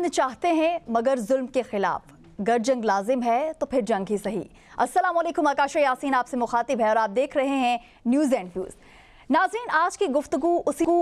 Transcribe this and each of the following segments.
अमन चाहते हैं मगर जुल्म के खिलाफ, गर जंग लाजिम है तो फिर जंग ही सही। अस्सलाम वालेकुम, आकाशा यासीन आपसे मुखातिब है और आप देख रहे हैं न्यूज़ एंड व्यूज़। नाज़रीन, आज की गुफ्तगू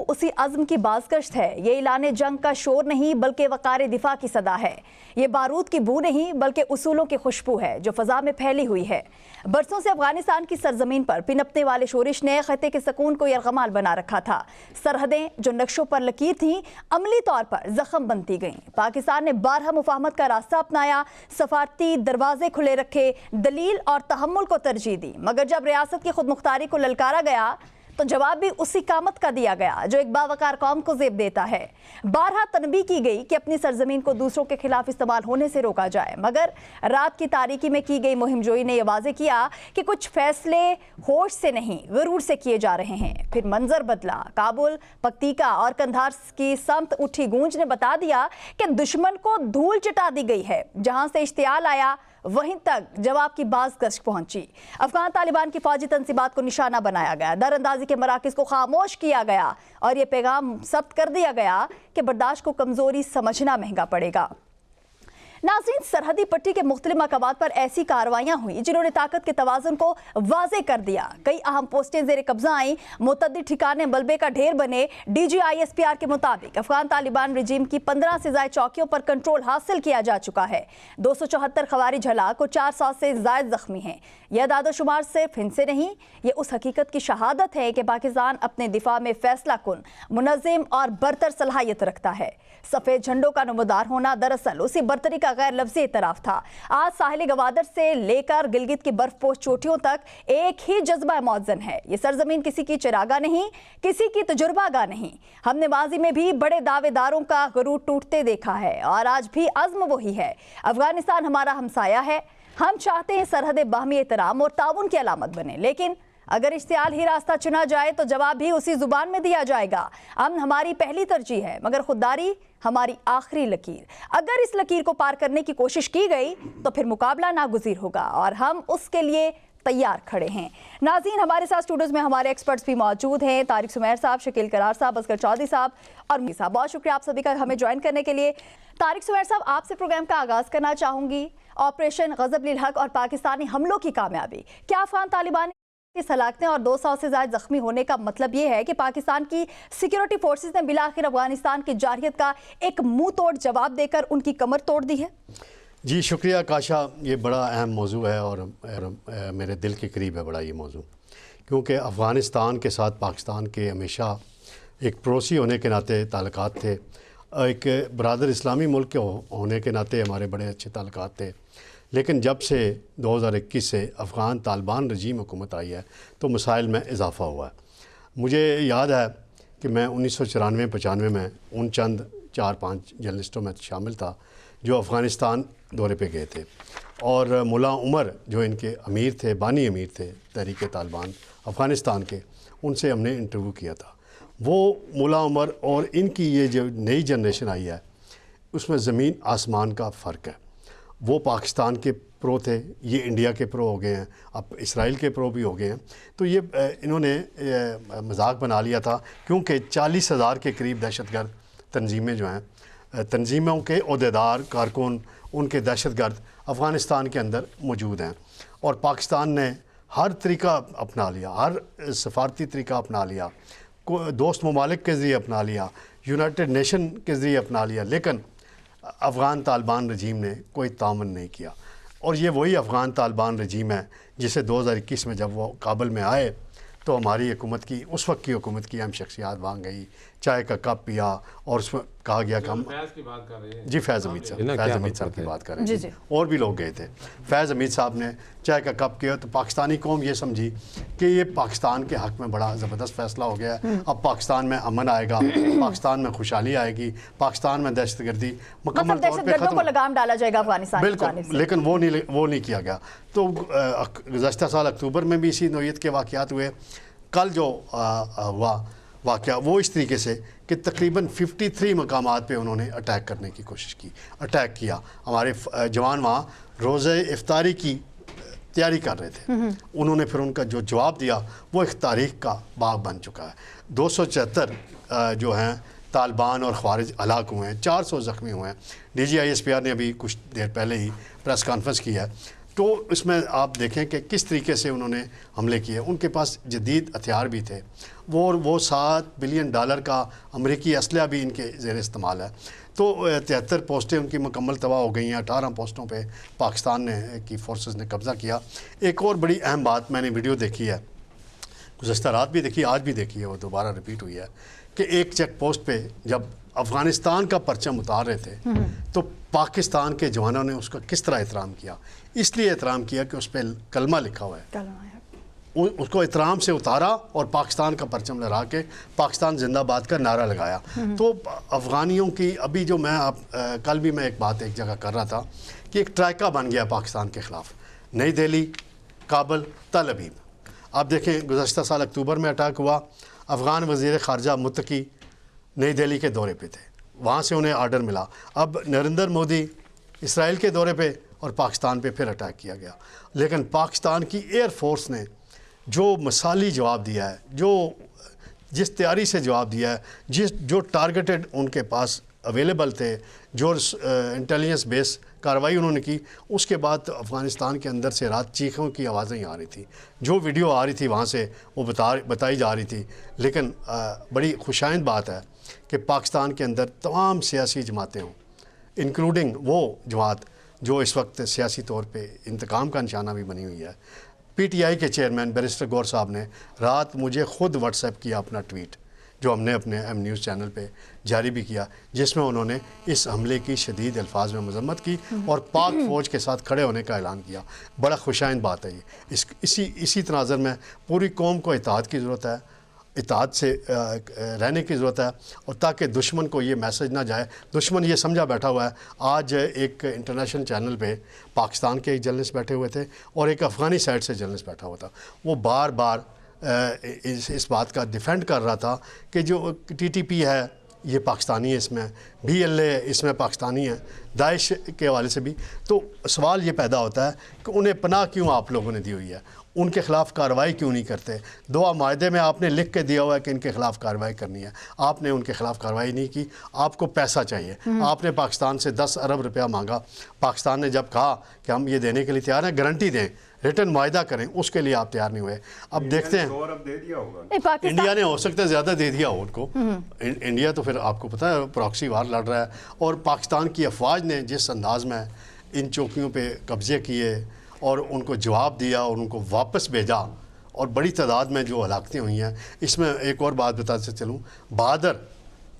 उसी अज़्म की बाज़गश्त है। ये ऐलान जंग का शोर नहीं बल्कि वक़ार दिफा की सदा है। ये बारूद की बू नहीं बल्कि उसूलों की खुशबू है जो फ़ज़ा में फैली हुई है। बरसों से अफगानिस्तान की सरजमीन पर पिनपने वाले शोरिश ने खत्ते के सुकून को यरगमाल बना रखा था। सरहदें जो नक्शों पर लकीर थीं अमली तौर पर जख्म बनती गईं। पाकिस्तान ने बारहा मुफाहमत का रास्ता अपनाया, सफारती दरवाजे खुले रखे, दलील और तहम्मुल को तरजीह दी। मगर जब रियासत की खुद मुख्तारी को ललकारा गया तो जवाब भी उसी कामत का दिया गया जो एक बावकार कौम को ज़ेब देता है। बारहा तनबी की गई कि अपनी सरजमीन को दूसरों के खिलाफ इस्तेमाल होने से रोका जाए, मगर रात की तारीकी में की गई मुहिमजोई ने यह वाज़े किया कि कुछ फैसले होश से नहीं गुरूर से किए जा रहे हैं। फिर मंजर बदला। काबुल, पक्तिका और कंधार की समत उठी गूंज ने बता दिया कि दुश्मन को धूल चटा दी गई है। जहां से इश्तियाल आया वहीं तक जवाब की बाज़गश्त पहुंची। अफगान तालिबान की फौजी तंसीबात को निशाना बनाया गया, दरअंदाजी के मराकिज़ को खामोश किया गया और ये पैगाम सब्त कर दिया गया कि बर्दाश्त को कमज़ोरी समझना महंगा पड़ेगा। नाज़रीन, सरहदी पट्टी के मुख्तलिफ मकामात पर ऐसी कार्रवाइयाँ हुई जिन्होंने ताकत के तवाज़ुन को वाज़े कर दिया। कई अहम पोस्टें ज़ेर कब्जा आईं, मुतअद्दिद ठिकाने मलबे का ढेर बने। DGISPR के मुताबिक अफगान तालिबान रजीम की 15 से ज़ायद चौकियों पर कंट्रोल हासिल किया जा चुका है। 274 खवारिज हलाक और 400 से ज़ायद जख्मी हैं। यह दादोशुमार सिर्फ इनसे नहीं, ये उस हकीकत की शहादत है कि पाकिस्तान अपने दिफा में फैसला कुन, मुनज़्ज़म और बरतर सलाहियत रखता है। सफ़ेद झंडों का नमदार होना दरअसल उसी बरतरी का गैर लफ्ज़ी इतराफ़ था। आज साहिल गवादर से लेकर गिलगित की बर्फपोश चोटियों तक एक ही जज्बा मौज़न है। ये सरजमीन किसी की चिरागा नहीं, किसी की तजुर्बागा नहीं। हमने माजी में भी बड़े दावेदारों का गुरूर टूटते देखा है और आज भी अज़्म वही है। अफगानिस्तान हमारा हमसाया है। हम चाहते हैं सरहद बाहमी एहतराम और ताउन की अलामत बने, लेकिन अगर इश्तियाल ही रास्ता चुना जाए तो जवाब भी उसी जुबान में दिया जाएगा। अमन हमारी पहली तरजीह है मगर खुददारी हमारी आखिरी लकीर। अगर इस लकीर को पार करने की कोशिश की गई तो फिर मुकाबला नागुज़ीर होगा और हम उसके लिए तैयार खड़े हैं। नाज़रीन, हमारे साथ स्टूडियोज़ में हमारे एक्सपर्ट्स भी मौजूद हैं। तारिक सुमैर साहब, शकील करार साहब, असगर चौधरी साहब और मी साहब। बहुत शुक्रिया आप सभी का हमें ज्वाइन करने के लिए। तारिक सुमैर साहब, आपसे प्रोग्राम का आगाज़ करना चाहूँगी। ऑपरेशन ग़ज़ब लिल हक़ और पाकिस्तानी हमलों की कामयाबी, क्या अफगान तालिबान इस हलाकतें और 200 से ज़्यादा जख्मी होने का मतलब ये है कि पाकिस्तान की सिक्योरिटी फोर्सेस ने बिलाखिर अफगानिस्तान की जारहियत का एक मुंह तोड़ जवाब देकर उनकी कमर तोड़ दी है? जी शुक्रिया काशा, ये बड़ा अहम मौजू है और मेरे दिल के करीब है बड़ा ये मौजू, क्योंकि अफ़गानिस्तान के साथ पाकिस्तान के हमेशा एक पड़ोसी होने के नाते ताल्लुकात थे, एक बरादर इस्लामी मुल्क के होने के नाते हमारे बड़े अच्छे ताल्लुकात थे। लेकिन जब से 2021 से अफ़गान तालिबान रजीम हुकूमत आई है तो मसाइल में इजाफ़ा हुआ है। मुझे याद है कि मैं 1994-95 में उन चंद 4-5 जर्नलिस्टों में शामिल था जो अफ़गानिस्तान दौरे पे गए थे और मुल्ला उमर जो इनके अमीर थे, बानी अमीर थे तहरीक तालिबान अफ़गानिस्तान के, उनसे हमने इंटरव्यू किया था। वो मुल्ला उमर और इनकी ये जो नई जनरेशन आई है उसमें ज़मीन आसमान का फ़र्क है। वो पाकिस्तान के प्रो थे, ये इंडिया के प्रो हो गए हैं, अब इसराइल के प्रो भी हो गए हैं। तो ये इन्होंने मजाक बना लिया था क्योंकि 40,000 के करीब दहशतगर्द तंजीमें जो हैं, तंजीमों के ओहदेदार कारकुन, उनके दहशतगर्द अफ़गानिस्तान के अंदर मौजूद हैं और पाकिस्तान ने हर तरीका अपना लिया, हर सफारती तरीका अपना लिया, दोस्त ममालिक के ज़रिए अपना लिया, यूनाइटेड नेशन के ज़रिए अपना लिया, लेकिन अफ़गान तालिबान रजीम ने कोई तामन नहीं किया। और ये वही अफ़गान तालिबान रजीम है जिसे 2021 में जब वो काबुल में आए तो हमारी हुकूमत की, उस वक्त की हुकूमत की अहम शख्सियात वहाँ गई, चाय का कप पिया और उसमें कहा गया कि हम फैज़ की बात कर रहे हैं। जी फैज़ हमीद साहब, फैज़ हमीद साहब की बात कर रहे हैं जी। और भी लोग गए थे। फैज़ हमीद साहब ने चाय का कप किया तो पाकिस्तानी कौम ये समझी कि ये पाकिस्तान के हक़ में बड़ा ज़बरदस्त फ़ैसला हो गया है। अब पाकिस्तान में अमन आएगा, पाकिस्तान में खुशहाली आएगी, पाकिस्तान में दहशतगर्दी मुकम्मल तौर पर ख़त्म, लगाम डाला जाएगा अफगानिस्तान की जानिब से। लेकिन वो नहीं किया गया। तो गुज़श्ता साल अक्टूबर में भी इसी नौइयत के वाक़यात हुए। कल जो हुआ वाक़या वो इस तरीके से कि तकरीबन 53 मकामात पे उन्होंने अटैक करने की कोशिश की, अटैक किया। हमारे जवान वहाँ रोज़े इफ्तारी की तैयारी कर रहे थे, उन्होंने फिर उनका जो जवाब दिया वो एक तारीख का बाग बन चुका है। 274 जो हैं तालिबान और ख्वारिज हलाक हुए हैं, 400 ज़ख्मी हुए हैं। DGISPR ने अभी कुछ देर पहले ही प्रेस कॉन्फ्रेंस की है। तो इसमें आप देखें कि किस तरीके से उन्होंने हमले किए। उनके पास जदीद हथियार भी थे, वो $7 बिलियन का अमरीकी असलहा भी इनके ज़ेर इस्तेमाल है। तो 73 पोस्टें उनकी मुकम्मल तबाह हो गई हैं। 18 पोस्टों पे पाकिस्तान ने की फोर्सेस ने कब्ज़ा किया। एक और बड़ी अहम बात, मैंने वीडियो देखी है, गुज़श्ता रात भी देखी, आज भी देखी है, वो दोबारा रिपीट हुई है कि एक चेक पोस्ट पे जब अफ़गानिस्तान का परचम उतार रहे थे तो पाकिस्तान के जवानों ने उसका किस तरह एहतराम किया। इसलिए एहतराम किया कि उस पर कलमा लिखा हुआ है, उसको एहतराम से उतारा और पाकिस्तान का परचम लहरा के पाकिस्तान जिंदाबाद का नारा लगाया। तो अफ़गानियों की अभी जो कल भी मैं एक जगह कर रहा था कि एक ट्राइका बन गया पाकिस्तान के ख़िलाफ़। नई दिल्ली, काबुल, तल अवीव। आप देखें गुज़श्ता साल अक्टूबर में अटैक हुआ, अफ़गान वज़ीर ख़ारजा मुत्तकी नई दिल्ली के दौरे पे थे, वहाँ से उन्हें आर्डर मिला। अब नरेंद्र मोदी इसराइल के दौरे पे और पाकिस्तान पे फिर अटैक किया गया। लेकिन पाकिस्तान की एयर फोर्स ने जो मिसाली जवाब दिया है, जिस तैयारी से जवाब दिया है, जो टारगेटेड उनके पास अवेलेबल थे, जो इंटेलिजेंस बेस कार्रवाई उन्होंने की, उसके बाद तो अफ़गानिस्तान के अंदर से रात चीखों की आवाज़ें आ रही थी। जो वीडियो आ रही थी वहाँ से वो बताई जा रही थी। लेकिन बड़ी खुशाइंद बात है कि पाकिस्तान के अंदर तमाम सियासी जमातें हों, इंक्लूडिंग वो जमात जो इस वक्त सियासी तौर पे इंतकाम का निशाना भी बनी हुई है। PTI के चेयरमैन बैरिस्टर गौर साहब ने रात मुझे ख़ुद व्हाट्सएप किया अपना ट्वीट, जो हमने अपने M न्यूज़ चैनल पे जारी भी किया, जिसमें उन्होंने इस हमले की शदीद अल्फाज में मजम्मत की और पाक फ़ौज के साथ खड़े होने का ऐलान किया। बड़ा खुशाइंद बात है ये। इसी तनाज़र में पूरी कौम को इत्तेहाद की ज़रूरत है, इत्तेहाद से रहने की ज़रूरत है, और ताकि दुश्मन को ये मैसेज ना जाए। दुश्मन ये समझा बैठा हुआ है। आज एक इंटरनेशनल चैनल पे पाकिस्तान के एक जर्नलिस्ट बैठे हुए थे और एक अफ़गानी साइड से जर्नलिस्ट बैठा हुआ था। वो बार बार इस बात का डिफेंड कर रहा था कि जो TTP है ये पाकिस्तानी है, इसमें BLA इसमें पाकिस्तानी है, दाइश के हवाले से भी। तो सवाल ये पैदा होता है कि उन्हें पनाह क्यों आप लोगों ने दी हुई है, उनके ख़िलाफ़ कार्रवाई क्यों नहीं करते। 2 माहदे में आपने लिख के दिया हुआ है कि इनके ख़िलाफ़ कार्रवाई करनी है, आपने उनके ख़िलाफ़ कार्रवाई नहीं की। आपको पैसा चाहिए, आपने पाकिस्तान से 10 अरब रुपया मांगा। पाकिस्तान ने जब कहा कि हम ये देने के लिए तैयार हैं, गारंटी दें, रिटर्न मुआहदा करें, उसके लिए आप तैयार नहीं हुए। अब देखते हैं, इंडिया ने हो सकता है ज़्यादा दे दिया हो उनको। इंडिया तो फिर आपको पता है प्रॉक्सी वार लड़ रहा है, और पाकिस्तान की अफवाज ने जिस अंदाज में इन चौकियों पे कब्ज़े किए और उनको जवाब दिया और उनको वापस भेजा, और बड़ी तादाद में जो हलाकतें हुई हैं। इसमें एक और बात बताते चलूँ, बहादुर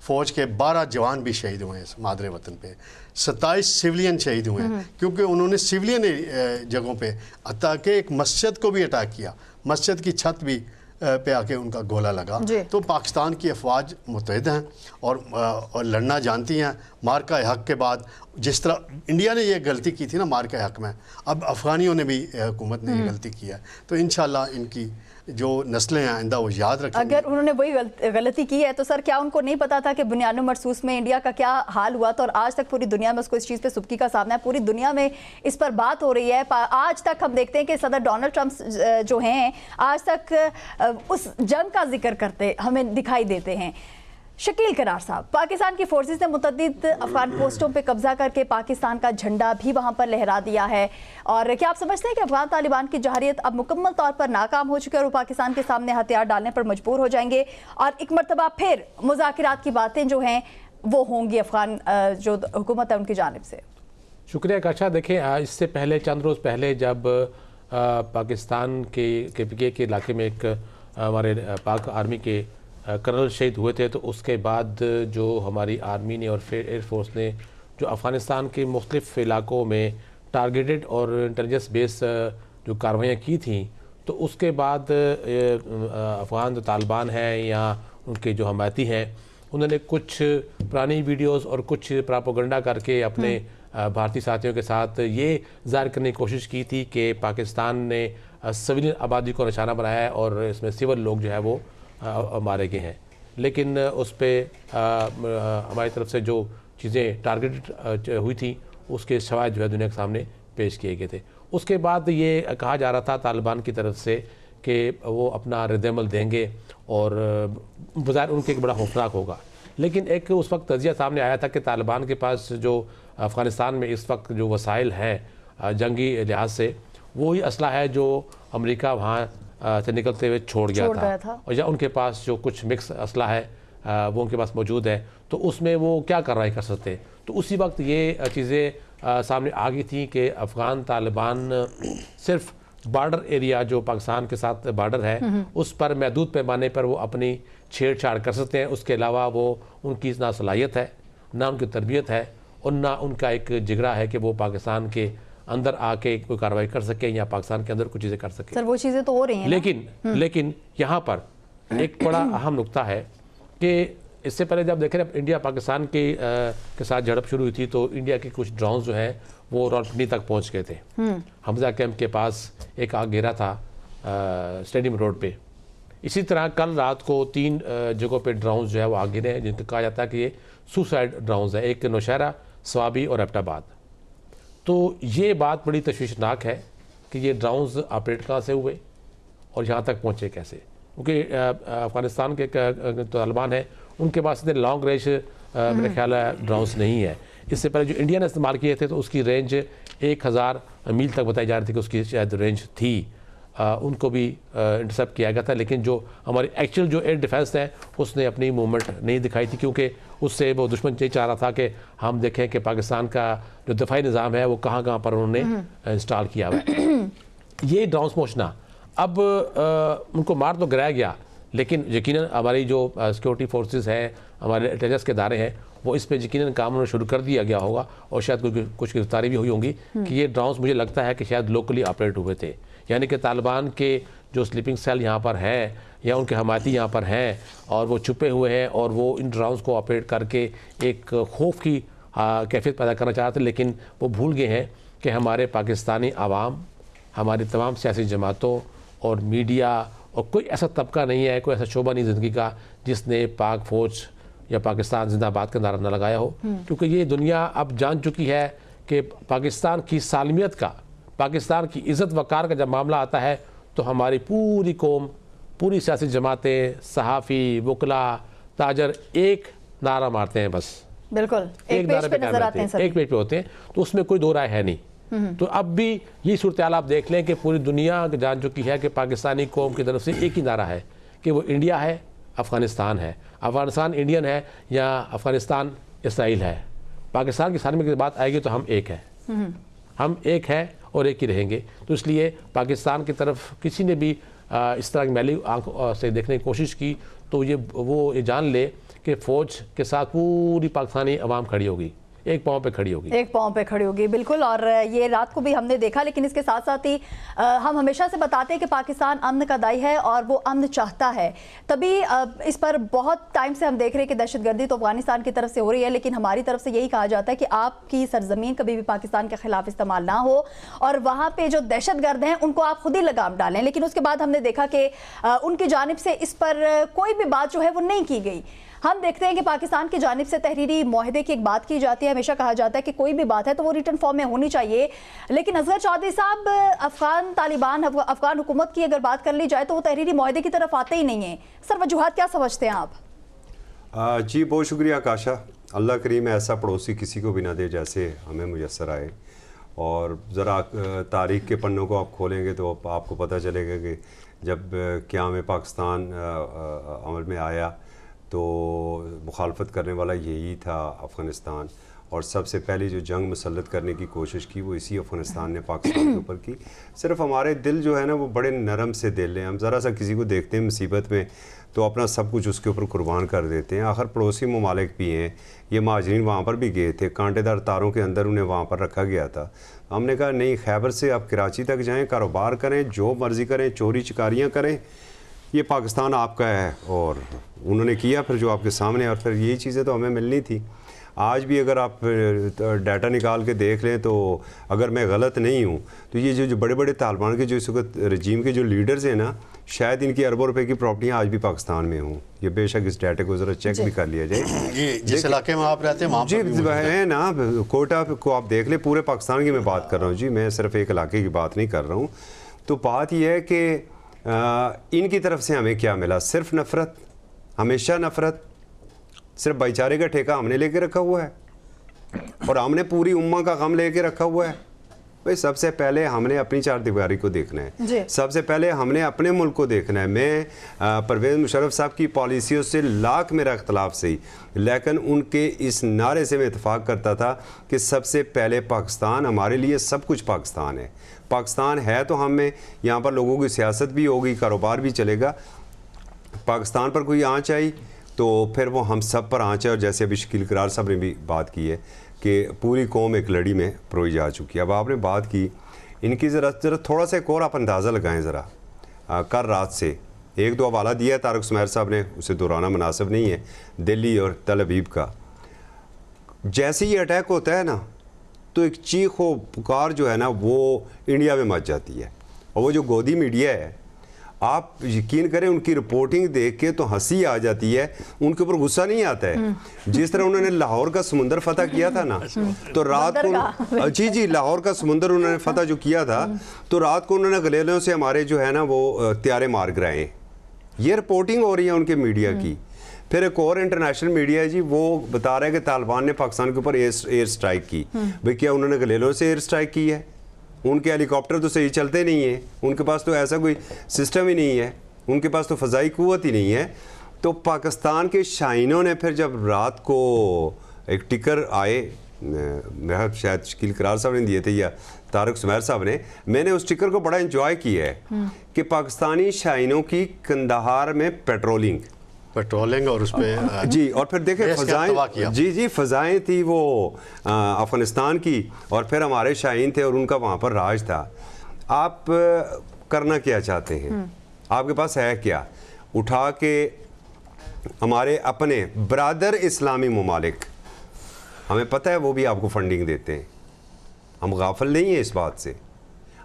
फ़ौज के 12 जवान भी शहीद हुए हैं मादरे वतन पे, 27 सिविलियन शहीद हुए हैं, क्योंकि उन्होंने सिविलियन जगहों पे हत्ता कि एक मस्जिद को भी अटैक किया, मस्जिद की छत भी पे आके उनका गोला लगा। तो पाकिस्तान की अफवाज मुतहद हैं और लड़ना जानती हैं। मार्का हक के बाद जिस तरह इंडिया ने ये गलती की थी ना मार्का हक में, अब अफ़गानियों ने भी, हुकूमत ने ये गलती की है। तो इंशाल्लाह इनकी जो नस्लें हैं आइंदा वो याद रखेंगे। अगर उन्होंने वही गलती की है तो सर क्या उनको नहीं पता था कि बुनियानो मरसूस में इंडिया का क्या हाल हुआ था, और आज तक पूरी दुनिया में उसको इस चीज़ पे सुबकी का सामना है, पूरी दुनिया में इस पर बात हो रही है। आज तक हम देखते हैं कि सदर डोनाल्ड ट्रंप जो हैं आज तक उस जंग का जिक्र करते हमें दिखाई देते हैं। शकील करार साहब, पाकिस्तान की फोर्सेस ने मुतअद्दिद अफगान पोस्टों पे कब्जा करके पाकिस्तान का झंडा भी वहां पर लहरा दिया है, और क्या आप समझते हैं कि अफगान तालिबान की जहरियत अब मुकम्मल तौर पर नाकाम हो चुकी है और वो पाकिस्तान के सामने हथियार डालने पर मजबूर हो जाएंगे और एक मरतबा फिर मुज़ाकिरात की बातें जो हैं वो होंगी अफगान जो हुकूमत है उनकी जानिब से? शुक्रिया काशा। देखें, इससे पहले चंद रोज़ पहले जब पाकिस्तान के KPK के इलाके में एक हमारे पाक आर्मी के कर्नल शहीद हुए थे, तो उसके बाद जो हमारी आर्मी ने और फिर एयरफोर्स ने जो अफ़गानिस्तान के मुख्तलिफ़ इलाकों में टारगेटेड और इंटेलिजेंस बेस जो कार्रवाइयाँ की थी, तो उसके बाद अफ़गान जो तालिबान हैं या उनके जो हमायती हैं, उन्होंने कुछ पुरानी वीडियोस और कुछ प्रोपेगेंडा करके अपने भारतीय साथियों के साथ ये ज़ाहिर करने की कोशिश की थी कि पाकिस्तान ने सिविलियन आबादी को निशाना बनाया है और इसमें सिविल लोग जो है वो मारे गए हैं। लेकिन उस पर हमारी तरफ से जो चीज़ें टारगेटेड हुई थी उसके शवाहिद जो है दुनिया के सामने पेश किए गए थे। उसके बाद ये कहा जा रहा था तालिबान की तरफ से कि वो अपना रद्द-ए-अमल देंगे और बज़ाहिर उनके एक बड़ा खौफनाक होगा। लेकिन एक उस वक्त तजिया सामने आया था कि तालिबान के पास जो अफ़गानिस्तान में इस वक्त जो वसाइल हैं जंगी लिहाज से, वही असला है जो अमेरिका वहाँ से निकलते हुए छोड़ गया था। और या उनके पास जो कुछ मिक्स असला है वो उनके पास मौजूद है, तो उसमें वो क्या कार्रवाई कर सकते। तो उसी वक्त ये चीज़ें सामने आ गई थी कि अफ़गान तालिबान सिर्फ बॉर्डर एरिया जो पाकिस्तान के साथ बॉर्डर है उस पर महदूद पैमाने पर वो अपनी छेड़छाड़ कर सकते हैं। उसके अलावा वो उनकी ना सलाहियत है, ना उनकी तरबियत है, और ना उनका एक जिगरा है कि वो पाकिस्तान के अंदर आके कोई कार्रवाई कर सके या पाकिस्तान के अंदर कुछ चीज़ें कर सके। सर वो चीज़ें तो हो रही हैं लेकिन यहाँ पर एक बड़ा अहम नुक्ता है कि इससे पहले जब देखें इंडिया पाकिस्तान के साथ झड़प शुरू हुई थी तो इंडिया के कुछ ड्रोन जो हैं वो रावलपिंडी तक पहुँच गए थे। हमजा कैंप के पास एक आग घेरा था स्टेडियम रोड पे। इसी तरह कल रात को 3 जगहों पे ड्रोन जो है वो आग गिरे हैं, जिनको कहा जाता है कि ये सुसाइड ड्रोन है, एक नौशहरा, स्वाबी और एबटाबाद। तो ये बात बड़ी तशवीशनाक है कि ये ड्रोन्स ऑपरेट कहाँ से हुए और यहाँ तक पहुँचे कैसे, क्योंकि अफ़गानिस्तान के तालिबान है उनके पास इतने लॉन्ग रेंज मेरा ख्याल है ड्रोन्स नहीं है। इससे पहले जो इंडिया ने इस्तेमाल किए थे तो उसकी रेंज 1000 मील तक बताई जा रही थी कि उसकी शायद रेंज थी। उनको भी इंटरसेप्ट किया गया था, लेकिन जो हमारी एक्चुअल जो एयर डिफेंस है उसने अपनी मूवमेंट नहीं दिखाई थी, क्योंकि उससे वो दुश्मन ये चाह रहा था कि हम देखें कि पाकिस्तान का जो दफाई निज़ाम है वो कहाँ कहाँ पर उन्होंने इंस्टॉल किया हुआ है। ये ड्रोन पहुँचना अब उनको मार तो गिराया गया, लेकिन यकीनन हमारी जो सिक्योरिटी फोर्सेस हैं, हमारे इंटेलिजेंस के इदारे हैं, वो इस पे यकीनन काम उन्होंने शुरू कर दिया गया होगा और शायद कुछ गिरफ्तारी भी हुई होंगी कि ये ड्रोन्स मुझे लगता है कि शायद लोकली ऑपरेट हुए थे। यानी कि तालिबान के जो स्लीपिंग सेल यहाँ पर हैं या उनके हमायती यहाँ पर हैं और वो छुपे हुए हैं और वो इन ड्रोन्स को ऑपरेट करके एक खौफ की कैफियत पैदा करना चाहते, लेकिन वो भूल गए हैं कि हमारे पाकिस्तानी आवाम, हमारी तमाम सियासी जमातों और मीडिया और कोई ऐसा तबका नहीं है, कोई ऐसा शोबा नहीं ज़िंदगी का जिसने पाक फ़ौज या पाकिस्तान जिंदाबाद का नारा न लगाया हो। क्योंकि ये दुनिया अब जान चुकी है कि पाकिस्तान की सालमियत का, पाकिस्तान की इज़्ज़त वक़ार का जब मामला आता है तो हमारी पूरी कौम, पूरी सियासी जमातें, सहाफ़ी, वकला, ताजर एक नारा मारते हैं बस। बिल्कुल एक पेज पे नजर आते हैं सर, एक पेज पे होते हैं, तो उसमें कोई दो राय है नहीं। तो अब भी ये सूरत हाल आप देख लें कि पूरी दुनिया जान चुकी है कि पाकिस्तानी कौम की तरफ से एक ही नारा है कि वो इंडिया है, अफ़गानिस्तान है, अफ़गानिस्तान इंडियन है या अफ़गानिस्तान इसराइल है। पाकिस्तान की सालमियत की बात आएगी तो हम एक हैं, हम एक हैं और एक ही रहेंगे। तो इसलिए पाकिस्तान की तरफ किसी ने भी इस तरह की मैली आंख से देखने की कोशिश की तो ये जान ले कि फ़ौज के साथ पूरी पाकिस्तानी अवाम खड़ी होगी, एक पाँव पे खड़ी होगी, एक पाँव पे खड़ी होगी। बिल्कुल, और ये रात को भी हमने देखा, लेकिन इसके साथ साथ ही हम हमेशा से बताते हैं कि पाकिस्तान अमन का दाई है और वो अमन चाहता है। तभी इस पर बहुत टाइम से हम देख रहे हैं कि दहशतगर्दी तो अफगानिस्तान की तरफ से हो रही है, लेकिन हमारी तरफ से यही कहा जाता है कि आपकी सरजमीन कभी भी पाकिस्तान के खिलाफ इस्तेमाल ना हो और वहाँ पे जो दहशतगर्द हैं उनको आप खुद ही लगाम डालें। लेकिन उसके बाद हमने देखा कि उनकी जानिब से इस पर कोई भी बात जो है वो नहीं की गई। हम देखते हैं कि पाकिस्तान की जानिब से तहरीरी मुआहदे की एक बात की जाती है, हमेशा कहा जाता है कि कोई भी बात है तो वो रिटर्न फॉर्म में होनी चाहिए। लेकिन असगर चौधरी साहब, अफगान तालिबान, अफगान हुकूमत की अगर बात कर ली जाए तो वो तहरीरी मुआहदे की तरफ आते ही नहीं है। सर वजूहात क्या समझते हैं आप? जी बहुत शुक्रिया काशा। अल्लाह करीम ऐसा पड़ोसी किसी को भी ना दे जैसे हमें मुयस्सर आए। और ज़रा तारीख़ के पन्नों को आप खोलेंगे तो आपको पता चलेगा कि जब क़याम पाकिस्तान अमल में आया तो मुखालफत करने वाला यही था अफ़गानिस्तान, और सबसे पहले जो जंग मुसल्लत करने की कोशिश की वो इसी अफ़गानिस्तान ने पाकिस्तान के ऊपर की। सिर्फ हमारे दिल जो है ना वो बड़े नरम से दिल हैं, हम ज़रा सा किसी को देखते हैं मुसीबत में तो अपना सब कुछ उसके ऊपर कुर्बान कर देते हैं। आखिर पड़ोसी ममालिक भी हैं, ये महाजरीन वहाँ पर भी गए थे, कांटेदार तारों के अंदर उन्हें वहाँ पर रखा गया था। हमने कहा नहीं, खैबर से आप कराची तक जाएँ, कारोबार करें, जो मर्ज़ी करें, चोरी चिकारियाँ करें, ये पाकिस्तान आपका है। और उन्होंने किया फिर जो आपके सामने, और फिर यही चीज़ें तो हमें मिलनी थी। आज भी अगर आप डाटा निकाल के देख लें तो अगर मैं गलत नहीं हूँ तो ये जो बड़े बड़े तालिबान के जो इस वक्त रजीम के जो लीडर्स हैं ना, शायद इनकी अरबों रुपए की प्रॉपर्टियाँ आज भी पाकिस्तान में हों। ये बेशक इस डाटे को ज़रा चेक भी कर लिया जाए। जिस इलाके में आप रहते हैं वहाँ जी है ना, कोटा को आप देख लें, पूरे पाकिस्तान की मैं बात कर रहा हूँ जी, मैं सिर्फ एक इलाके की बात नहीं कर रहा हूँ। तो बात यह है कि इनकी तरफ से हमें क्या मिला? सिर्फ नफ़रत, हमेशा नफ़रत। सिर्फ भाईचारे का ठेका हमने लेके रखा हुआ है और हमने पूरी उम्मा का गम लेके रखा हुआ है। भाई सबसे पहले हमने अपनी चारदीवारी को देखना है, सबसे पहले हमने अपने मुल्क को देखना है। मैं परवेज़ मुशर्रफ साहब की पॉलिसियों से लाख मेरा इख्तलाफ सही, लेकिन उनके इस नारे से मैं इत्तेफाक करता था कि सबसे पहले पाकिस्तान, हमारे लिए सब कुछ पाकिस्तान है। पाकिस्तान है तो हमें यहाँ पर लोगों की सियासत भी होगी, कारोबार भी चलेगा। पाकिस्तान पर कोई आँच आई तो फिर वो हम सब पर आँच है। और जैसे अभी शकील करार साहब ने भी बात की है कि पूरी कौम एक लड़ी में परोई जा चुकी है। अब आपने बात की इनकी ज़रा थोड़ा सा एक और आप अंदाज़ा लगाएं ज़रा। कल रात से एक दो हवाला दिया है तारक सुमैर साहब ने, उसे दोहराना मुनासिब नहीं है, दिल्ली और तल अवीव का। जैसे ही अटैक होता है ना तो एक चीख व पुकार जो है ना वो इंडिया में मच जाती है। और वो जो गोदी मीडिया है, आप यकीन करें उनकी रिपोर्टिंग देख के तो हंसी आ जाती है, उनके ऊपर गुस्सा नहीं आता है। जिस तरह उन्होंने लाहौर का समुंदर फतह किया था ना, तो रात को जी लाहौर का समुंदर उन्होंने फतह जो किया था, तो रात को उन्होंने गलेलों से हमारे जो है ना वो त्यारे मार गिराए। ये रिपोर्टिंग हो रही है उनके मीडिया की। फिर एक और इंटरनेशनल मीडिया है जी, वो बता रहा है कि तालिबान ने पाकिस्तान के ऊपर एयर स्ट्राइक की। भाई क्या उन्होंने गलेलों से एयर स्ट्राइक की है? उनके हेलीकॉप्टर तो सही चलते नहीं हैं, उनके पास तो ऐसा कोई सिस्टम ही नहीं है, उनके पास तो फ़ज़ाई क़ुव्वत ही नहीं है। तो पाकिस्तान के शाहीनों ने फिर जब रात को एक टिकर आए, मेरा शायद शकील करार साहब ने दिए थे या तारक सुमैर साहब ने, मैंने उस टिकर को बड़ा इंजॉय किया है कि पाकिस्तानी शाहीनों की कंदाहार में पेट्रोलिंग और उस पर जी, और फिर देखें फ़ज़ाएँ, जी फ़ज़ाएँ थी वो अफ़गानिस्तान की, और फिर हमारे शाहीन थे और उनका वहाँ पर राज था। आप करना क्या चाहते हैं? आपके पास है क्या? उठा के हमारे अपने ब्रादर इस्लामी ममालिक, हमें पता है वो भी आपको फंडिंग देते हैं, हम गाफिल नहीं हैं इस बात से।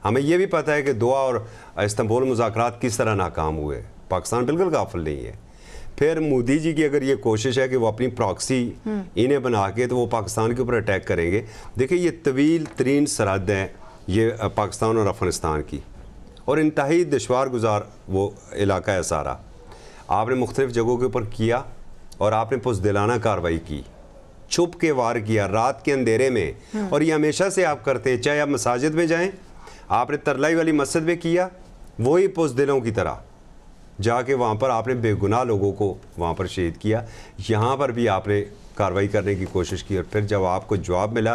हमें ये भी पता है कि दोहा और इस्तांबुल मुज़ाकरात किस तरह नाकाम हुए, पाकिस्तान बिल्कुल गाफिल नहीं है। फिर मोदी जी की अगर ये कोशिश है कि वो अपनी प्रॉक्सी इन्हें बना के तो वो पाकिस्तान के ऊपर अटैक करेंगे। देखिए ये तवील तरीन सरहद है ये पाकिस्तान और अफ़गानिस्तान की, और इंतहाई दुश्वार गुजार वो इलाका है सारा। आपने मुख्तलिफ़ जगहों के ऊपर किया और आपने पुज़दिलाना कार्रवाई की, छुप के वार किया रात के अंधेरे में, और ये हमेशा से आप करते हैं। चाहे आप मसाजिद में जाएँ, आपने तरलाई वाली मस्जिद में किया वही पुज़दिलों की तरह जाके वहाँ पर आपने बेगुनाह लोगों को वहाँ पर शहीद किया। यहाँ पर भी आपने कार्रवाई करने की कोशिश की, और फिर जब आपको जवाब मिला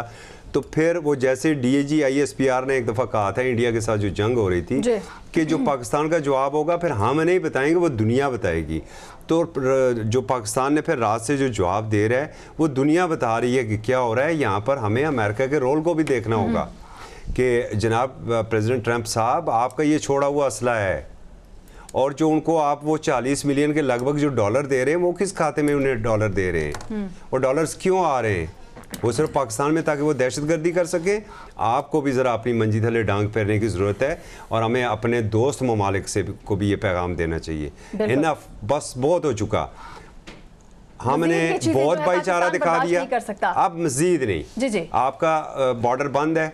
तो फिर वो जैसे DIG ISPR ने एक दफ़ा कहा था इंडिया के साथ जो जंग हो रही थी कि जो पाकिस्तान का जवाब होगा फिर हम नहीं बताएंगे, वो दुनिया बताएगी। तो जो पाकिस्तान ने फिर रात से जो जवाब दे रहा है वो दुनिया बता रही है कि क्या हो रहा है। यहाँ पर हमें अमेरिका के रोल को भी देखना होगा कि जनाब प्रेसिडेंट ट्रंप साहब, आपका ये छोड़ा हुआ असला है, और जो उनको आप वो 40 मिलियन के लगभग जो डॉलर दे रहे हैं वो किस खाते में उन्हें डॉलर दे रहे हैं, और डॉलर्स क्यों आ रहे हैं? वो सिर्फ पाकिस्तान में ताकि वो दहशतगर्दी कर सके। आपको भी ज़रा अपनी मंजी थले डांग फेरने की ज़रूरत है, और हमें अपने दोस्त ममालिक से को भी ये पैगाम देना चाहिए, इनफ, बस बहुत हो चुका। हमने बहुत भाईचारा दिखा दिया, अब मज़ीद नहीं। आपका बॉर्डर बंद है,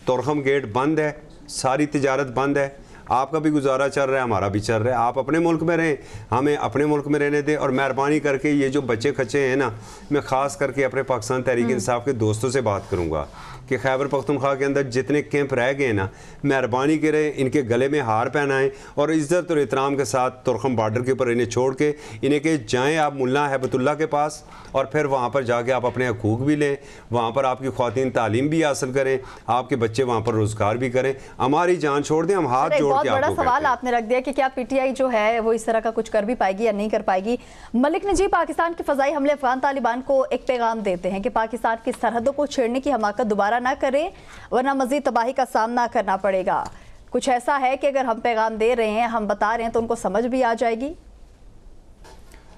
तुरखम गेट बंद है, सारी तिजारत बंद है, आपका भी गुजारा चल रहा है, हमारा भी चल रहा है। आप अपने मुल्क में रहें, हमें अपने मुल्क में रहने दें। और मेहरबानी करके ये जो बच्चे खच्चे हैं ना, मैं ख़ास करके अपने पाकिस्तान तहरीक इंसाफ के दोस्तों से बात करूँगा कि खैबर पख्तूनख्वा के अंदर जितने कैंप रह गए ना, मेहरबानी करें इनके गले में हार पहनाएं और इज़्ज़त और एहतराम के साथ तुरखम बॉर्डर के ऊपर इन्हें छोड़ के इन्हें के जाएँ आप मुल्ला हैबतुल्ला के पास, और फिर वहाँ पर जाके आप अपने हकूक़ भी लें, वहाँ पर आपकी ख़वातीन तालीम भी हासिल करें, आपके बच्चे वहाँ पर रोज़गार भी करें। हमारी जान छोड़ दें, हम हाथ जोड़ के बहुत बड़ा सवाल आपने रख दिया कि क्या PTI जो है वो इस तरह का कुछ कर भी पाएगी या नहीं कर पाएगी। मलिक ने जी पाकिस्तान के फ़ज़ाई हमले अफ़गान तालिबान को एक पैगाम देते हैं कि पाकिस्तान की सरहदों को छेड़ने की हमाकत दोबारा ना करें, वरना मज़ीद तबाही का सामना करना पड़ेगा। कुछ ऐसा है कि अगर हम पैगाम दे रहे हैं, हम बता रहे हैं, तो उनको समझ भी आ जाएगी।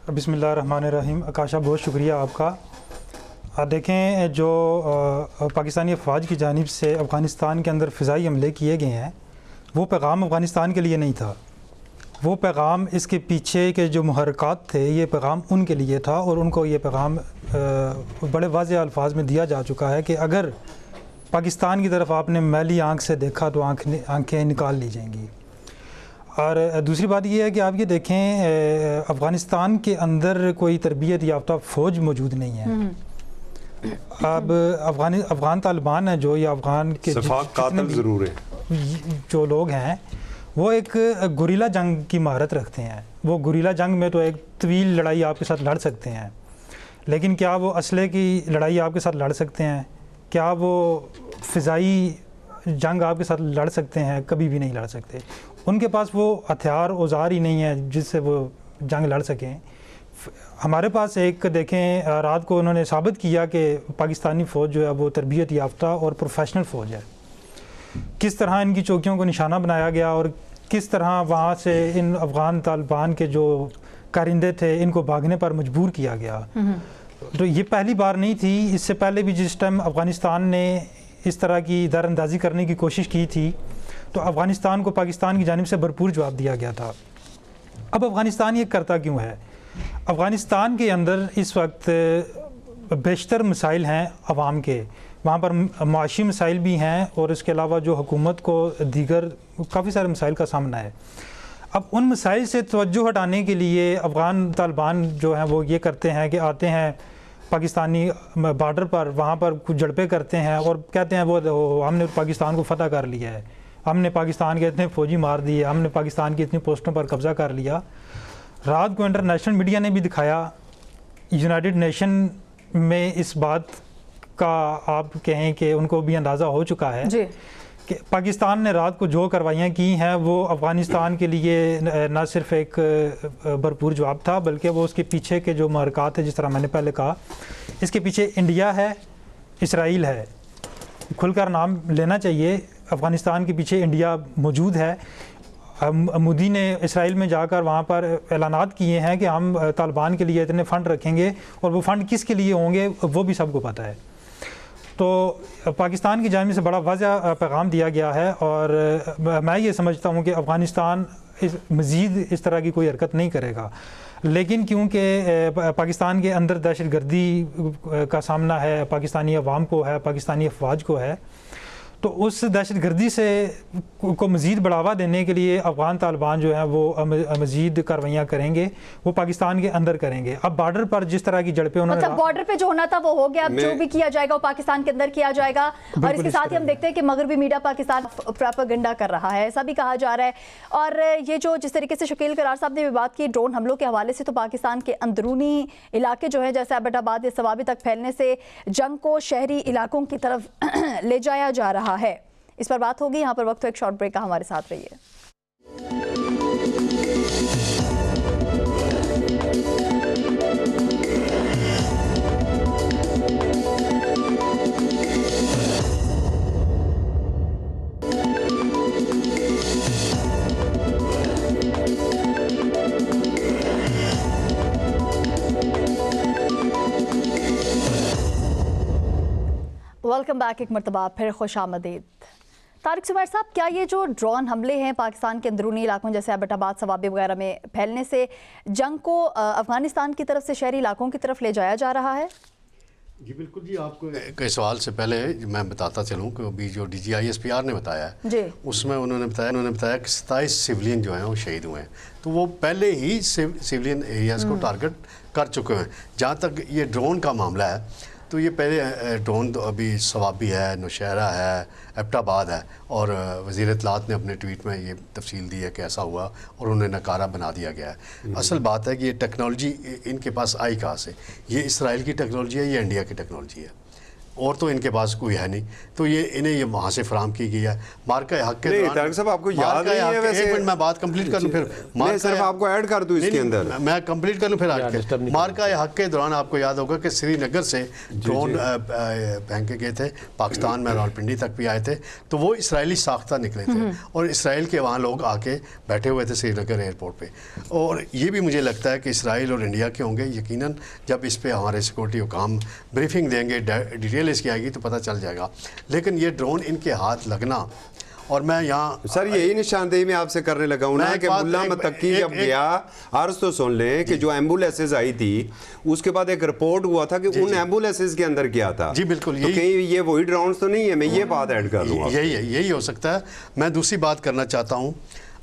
बिस्मिल्लाहिर्रहमानिर्रहीम। आकाशा, बहुत शुक्रिया आपका। देखें, जो पाकिस्तानी अफवाज की जानिब से अफ़गानिस्तान के अंदर फ़िज़ाई हमले किए गए हैं, वो पैगाम अफ़गानिस्तान के लिए नहीं था। वो पैगाम, इसके पीछे के जो मुहर्रकात थे, ये पैगाम उनके लिए था, और उनको ये पैगाम बड़े वाज़ेह अल्फाज में दिया जा चुका है कि अगर पाकिस्तान की तरफ आपने मैली आँख से देखा तो आँखें निकाल ली जाएंगी। और दूसरी बात ये है कि आप ये देखें अफ़गानिस्तान के अंदर कोई तरबियत याफ्ता फ़ौज मौजूद नहीं है। अब अफ़गान तालिबान है जो, या अफ़गान के सफाक कातिल ज़रूर है जो लोग हैं, वो एक गुरीला जंग की महारत रखते हैं। वो गुरीला जंग में तो एक तवील लड़ाई आपके साथ लड़ सकते हैं, लेकिन क्या वो असले की लड़ाई आपके साथ लड़ सकते हैं? क्या वो फ़िज़ाई जंग आपके साथ लड़ सकते हैं? कभी भी नहीं लड़ सकते। उनके पास वो हथियार औजार ही नहीं है जिससे वो जंग लड़ सकें। हमारे पास एक देखें, रात को उन्होंने साबित किया कि पाकिस्तानी फ़ौज जो है वो तरबियत याफ्ता और प्रोफेशनल फ़ौज है। किस तरह इनकी चौकियों को निशाना बनाया गया और किस तरह वहाँ से इन अफ़गान तालिबान के जो कारिंदे थे इनको भागने पर मजबूर किया गया। तो ये पहली बार नहीं थी, इससे पहले भी जिस टाइम अफ़गानिस्तान ने इस तरह की दरअंदाज़ी करने की कोशिश की थी तो अफ़गानिस्तान को पाकिस्तान की जानिब से भरपूर जवाब दिया गया था। अब अफ़गानिस्तान ये करता क्यों है? अफ़गानिस्तान के अंदर इस वक्त बेशतर मसाइल हैं अवाम के, वहाँ पर माशी मसाइल भी हैं और इसके अलावा जो हुकूमत को दीगर काफ़ी सारे मसाइल का सामना है। अब उन मसाइल से तवज्जो हटाने के लिए अफ़गान तालिबान जो हैं वो ये करते हैं कि आते हैं पाकिस्तानी बॉर्डर पर, वहाँ पर कुछ झड़पें करते हैं और कहते हैं वो हमने पाकिस्तान को फ़तह कर लिया है, हमने पाकिस्तान के इतने फ़ौजी मार दिए, हमने पाकिस्तान की इतनी पोस्टों पर कब्ज़ा कर लिया। रात को इंटरनेशनल मीडिया ने भी दिखाया, यूनाइटेड नेशन में इस बात का आप कहें कि उनको भी अंदाज़ा हो चुका है कि पाकिस्तान ने रात को जो कार्रवाइयाँ की हैं वो अफ़गानिस्तान के लिए न सिर्फ एक भरपूर जवाब था, बल्कि वो उसके पीछे के जो महरक़ात है, जिस तरह मैंने पहले कहा, इसके पीछे इंडिया है, इसराइल है। खुलकर नाम लेना चाहिए, अफ़गानिस्तान के पीछे इंडिया मौजूद है। मोदी ने इसराइल में जाकर वहाँ पर ऐलानात किए हैं कि हम तालिबान के लिए इतने फ़ंड रखेंगे और वो फ़ंड किसके लिए होंगे वो भी सबको पता है। तो पाकिस्तान की जानिब से बड़ा वाज़ह पैगाम दिया गया है और मैं ये समझता हूँ कि अफ़गानिस्तान मज़ीद इस तरह की कोई हरकत नहीं करेगा। लेकिन क्योंकि पाकिस्तान के अंदर दहशतगर्दी का सामना है, पाकिस्तानी अवाम को है, पाकिस्तानी अफवाज को है, तो उस दहशतगर्दी से को मज़ीद बढ़ावा देने के लिए अफ़गान तालिबान जो है वो मज़ीद कार्रवाइयाँ करेंगे, वो पाकिस्तान के अंदर करेंगे। अब बॉर्डर पर जिस तरह की झड़पें उन्होंने, मतलब बॉर्डर पे जो होना था वो हो गया, अब जो भी किया जाएगा वो पाकिस्तान के अंदर किया जाएगा। और इसके साथ ही हम देखते हैं कि मगरबी मीडिया पाकिस्तान प्रोपेगेंडा कर रहा है, ऐसा भी कहा जा रहा है। और ये जो जिस तरीके से शकील करार साहब ने भी बात की ड्रोन हमलों के हवाले से, तो पाकिस्तान के अंदरूनी इलाके जो है जैसे एबटाबाद या सवाबी तक फैलने से जंग को शहरी इलाकों की तरफ ले जाया जा रहा है। इस पर बात होगी। यहाँ पर वक्त एक शॉर्ट ब्रेक का, हमारे साथ रहिए। वेलकम बैक, एक मरतबा फिर खुश आमदीद। तारिक सुमैर साहब, क्या ये जो ड्रोन हमले हैं पाकिस्तान के अंदरूनी इलाकों जैसे एबटाबाद सवाबी वगैरह में फैलने से जंग को अफगानिस्तान की तरफ से शहरी इलाकों की तरफ ले जाया जा रहा है? जी बिल्कुल जी, आपको के सवाल से पहले मैं बताता चलूँ कि अभी जो DGISPR ने बताया है जी, उसमें उन्होंने बताया कि 27 सिविलियन जो हैं वो शहीद हुए हैं। तो वो पहले ही सिविलियन एरियाज़ को टारगेट कर चुके हैं। जहाँ तक ये ड्रोन का मामला है तो ये पहले ड्रोन तो अभी सवाबी है, नौशहरा है, एबटाबाद है, और वज़ीर इत्तलात ने अपने ट्वीट में ये तफसील दी है कि ऐसा हुआ और उन्हें नकारा बना दिया गया है। असल बात है कि ये टेक्नोलॉजी इनके पास आई कहाँ से? ये इसराइल की टेक्नोलॉजी है, ये इंडिया की टेक्नोलॉजी है, और तो इनके पास कोई है नहीं। तो ये इन्हें ये वहाँ से फराम की गई है। मार्का हक के दौरान साहब आपको याद नहीं है वैसे? एक मिनट मैं बात कंप्लीट कर लूँ फिर सिर्फ आपको ऐड कर दूँ इसके अंदर, मैं कंप्लीट कर लूँ फिर आगे। मार्का हक के दौरान आपको याद होगा कि श्रीनगर से ड्रोन फेंके गए थे, पाकिस्तान में रावलपिंडी तक भी आए थे, तो वो इसराइली साख्ता निकले थे और इसराइल के वहाँ लोग आके बैठे हुए थे श्रीनगर एयरपोर्ट पे। और ये भी मुझे लगता है कि इसराइल और इंडिया के होंगे, यकीनन जब इस पे हमारे सिक्योरिटी हुकाम ब्रीफिंग देंगे, डिटेल इसकी आएगी तो पता चल जाएगा। लेकिन ये ड्रोन इनके हाथ लगना, और मैं यहाँ सर यही निशानदेही मैं आपसे करने लगा हूँ ना कि मुल्ला मतकी जब गया, अर्ज तो सुन लें कि जो एम्बुलेंसेज आई थी उसके बाद एक रिपोर्ट हुआ था कि उन एम्बुलेंसेज के अंदर क्या था। जी बिल्कुल, तो कहीं ये वही ड्रोन तो नहीं है? मैं ये बात ऐड कर दूँगा। यही हो सकता है। मैं दूसरी बात करना चाहता हूँ,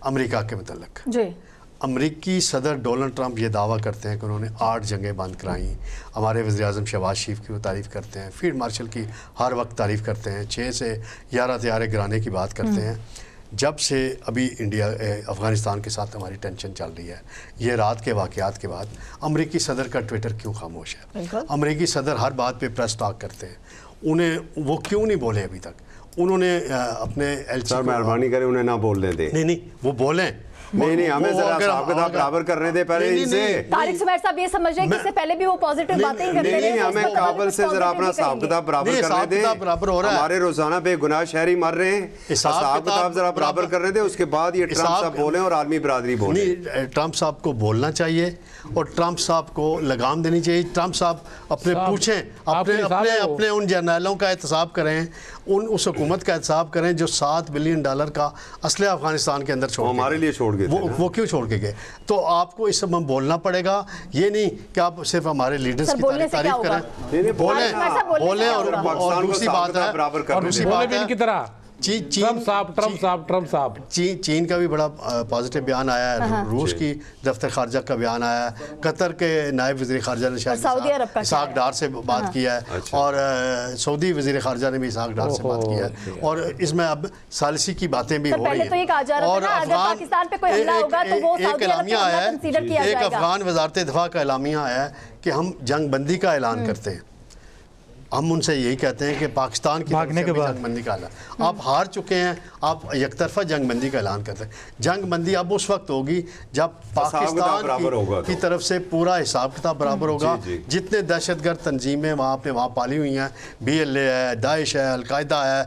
अमेरिका के मतलब जी। अमरीकी सदर डोनाल्ड ट्रंप ये दावा करते हैं कि उन्होंने 8 जंगें बंद कराई। हमारे वज़ीर-ए-आज़म शहबाज शरीफ की वो तारीफ़ करते हैं, फील्ड मार्शल की हर वक्त तारीफ़ करते हैं, 6 से 11 तैयारे गिराने की बात करते हैं। जब से अभी अफ़गानिस्तान के साथ हमारी टेंशन चल रही है, ये रात के वाक़यात के बाद अमरीकी सदर का ट्विटर क्यों खामोश है? अमरीकी सदर हर बात पे प्रेस टॉक करते हैं, उन्हें वो क्यों नहीं बोले अभी तक? उन्होंने अपने एलची सर मेहरबानी करें उन्हें ना बोलने दें। नहीं, वो बोलें। नहीं, हमें जरा हिसाब किताब बराबर करने दे पहले इनसे। तारिक सुमैर साहब ये समझ रहे हैं कि इससे पहले भी वो पॉजिटिव बातें ही करते रहे। नहीं, हमें काबल से जरा अपना हिसाब किताब बराबर करने दें। बराबर हो रहा है। हमारे रोजाना बेगुनाह शहरी मर रहे हैं, हिसाब किताब जरा बराबर करने दें, उसके बाद ये ट्रंप साहब बोले और आर्मी बरादरी बोले। नहीं, ट्रंप साहब को बोलना चाहिए और ट्रंप साहब को लगाम देनी चाहिए। ट्रंप साहब अपने पूछें, अपने उन जर्नलों का एहतसाब करें, उस हुकूमत का एहतसाब करें जो $7 बिलियन का असलहा अफगानिस्तान के अंदर छोड़ हमारे लिए छोड़ गए, वो क्यों छोड़ के गए? तो आपको इस समय बोलना पड़ेगा, ये नहीं कि आप सिर्फ हमारे लीडर्स की तारीफ करें। बोलें और दूसरी बात है ट्रंप साहब चीन का भी बड़ा पॉजिटिव बयान आया है, रूस की दफ्तर खारजा का बयान आया है, कतर के नायब वज़ीर खारजा ने शायद इसाक डार से बात किया है, और सऊदी वज़ीर खारजा ने भी इसाक डार से बात किया है, और इसमें अब सालिसी की बातें भी हो रही हैं। और एक अफगान वज़ारत दिफा का एलामिया आया है कि हम जंग बंदी का ऐलान करते हैं। हम उनसे यही कहते हैं कि पाकिस्तान की भागने के बाद जंग बंदी का ऐलान, आप हार चुके हैं, आप एक तरफा जंग बंदी का ऐलान करते हैं। जंग बंदी अब उस वक्त होगी जब पाकिस्तान की तरफ से पूरा हिसाब किताब बराबर होगा। जितने दहशतगर्द तंजीमें वहाँ पाली हुई हैं, BLA है, दाइश है, अलकायदा है,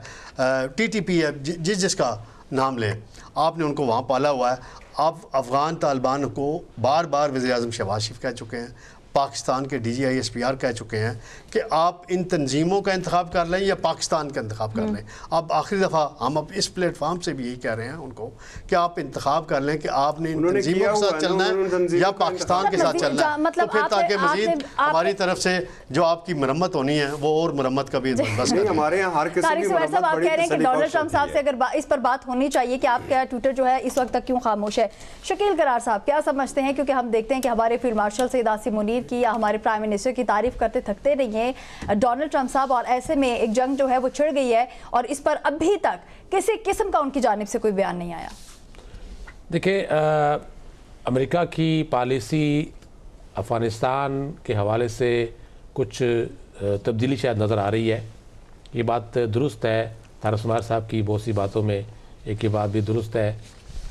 TTP है, जिसका नाम लें, आपने उनको वहाँ पाला हुआ है। आप अफ़गान तालिबान को बार बार वज़ीर-ए-आज़म शहबाज शरीफ कह चुके हैं, पाकिस्तान के DG ISPR कह चुके हैं कि आप इन तंजीमों का इंतखाब कर लें या पाकिस्तान का इंतखाब कर लें। अब आखिरी दफ़ा हम अब इस प्लेटफॉर्म से भी यही कह रहे हैं उनको कि आप इंतखाब कर लें कि आपने इन तंजीमों के साथ चलना है या पाकिस्तान के साथ चलना है। तो फिर ताकि मज़ीद हमारी तरफ से जो आपकी मरम्मत होनी है वो और मरम्मत का भी बस नहीं, हमारे यहाँ हर किस्म की मरम्मत आप कह रहे हैं कि डोनाल्ड ट्रंप साहब से अगर इस पर बात होनी चाहिए कि आपका ट्विटर जो है इस वक्त तक क्यों खामोश है। शकील करार साहब क्या समझते हैं, क्योंकि हम देखते हैं कि हमारे फील्ड मार्शल सईद आसिम मुनीर की या हमारे प्राइम मिनिस्टर की तारीफ करते थकते नहीं है डोनाल्ड ट्रंप साहब, और ऐसे में एक जंग जो है वो छिड़ गई है और इस पर अभी तक किसी किस्म का उनकी जानिब से कोई बयान नहीं आया। देखिए, अमेरिका की पॉलिसी अफ़गानिस्तान के हवाले से कुछ तब्दीली शायद नज़र आ रही है। ये बात दुरुस्त है, तारिक सुमैर साहब की बहुत सी बातों में एक ये बात भी दुरुस्त है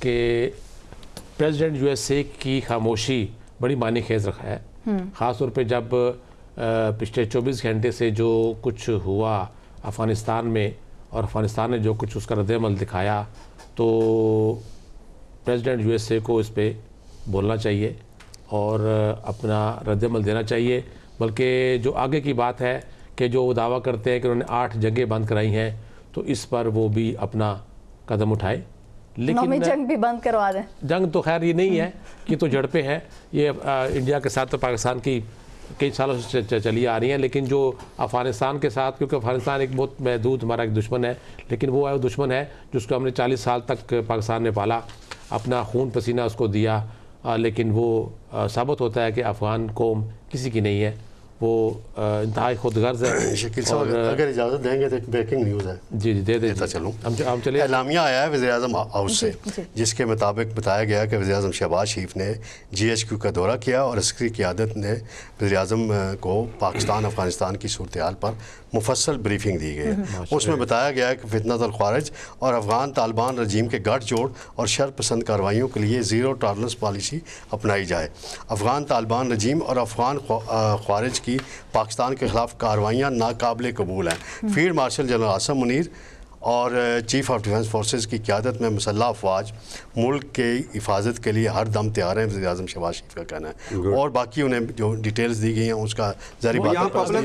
कि प्रेसिडेंट USA की खामोशी बड़ी मानी खेज रखा है, ख़ास तौर पे जब पिछले 24 घंटे से जो कुछ हुआ अफ़गानिस्तान में और अफ़गानिस्तान ने जो कुछ उसका रद्द-ए-अमल दिखाया, तो प्रेसिडेंट USA को इस पे बोलना चाहिए और अपना रद्द-ए-अमल देना चाहिए। बल्कि जो आगे की बात है कि जो वो दावा करते हैं कि उन्होंने 8 जंगें बंद कराई हैं, तो इस पर वो भी अपना कदम उठाए, लेकिन जंग भी बंद करवा दें। जंग तो खैर ये नहीं है कि तो झड़पें हैं, ये इंडिया के साथ तो पाकिस्तान की कई सालों से चली आ रही हैं, लेकिन जो अफ़गानिस्तान के साथ, क्योंकि अफ़गानिस्तान एक बहुत महदूद हमारा एक दुश्मन है, लेकिन वो दुश्मन है जिसको हमने 40 साल तक पाकिस्तान में पाला, अपना खून पसीना उसको दिया, लेकिन वो साबित होता है कि अफ़गान कौम किसी की नहीं है, वो इंतहाई खुदगर्ज़ है। शकील साहब अगर इजाज़त देंगे तो एक ब्रेकिंग न्यूज़ है। जी दे देता चलूँ, हम चले। एलामिया आया है वज़ीर-ए-आज़म हाउस से, जिसके मुताबिक बताया गया कि वज़ीर-ए-आज़म शहबाज शरीफ ने GHQ का दौरा किया और अस्करी क़यादत ने वज़ीर-ए-आज़म को पाकिस्तान अफ़गानिस्तान की सूरत हाल पर मुफस्सल ब्रीफिंग दी गई है। उसमें बताया गया है कि फितनतुल ख़ारिज और अफ़गान तालिबान रजीम के गठजोड़ और शर पसंद कार्रवाइयों के लिए ज़ीरो टॉलरेंस पॉलिसी अपनाई जाए। अफ़गान तालिबान रजीम और अफ़गान ख़ारिज की पाकिस्तान के ख़िलाफ़ कार्रवाइयाँ नाकाबिल कबूल हैं। Field marshal general Asim Munir और चीफ़ ऑफ डिफेंस फोर्सेस की क़यादत में मुसल्लह अफवाज मुल्क के हिफाजत के लिए हर दम तैयार हैं, वज़ीर-ए-आज़म शहबाज शरीफ का कहना है। और बाकी उन्हें जो डिटेल्स दी गई हैं उसका जारी बात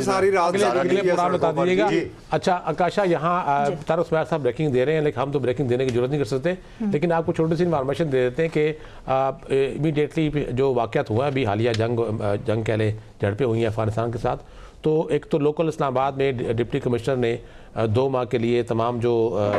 सारी रात बता दीजिएगा। अच्छा आकाशा, यहाँ तारिक सुमैर साहब ब्रेकिंग दे रहे हैं, लेकिन हम तो ब्रेकिंग देने की जरूरत नहीं कर सकते, लेकिन आपको छोटी सी इन्फॉर्मेशन दे देते हैं कि इमीडिएटली जो वाक़यात हुआ है अभी हालिया जंग कह लें झड़पें हुई हैं अफ़गानिस्तान के साथ, तो एक तो लोकल इस्लामाबाद में डिप्टी कमिश्नर ने 2 माह के लिए तमाम जो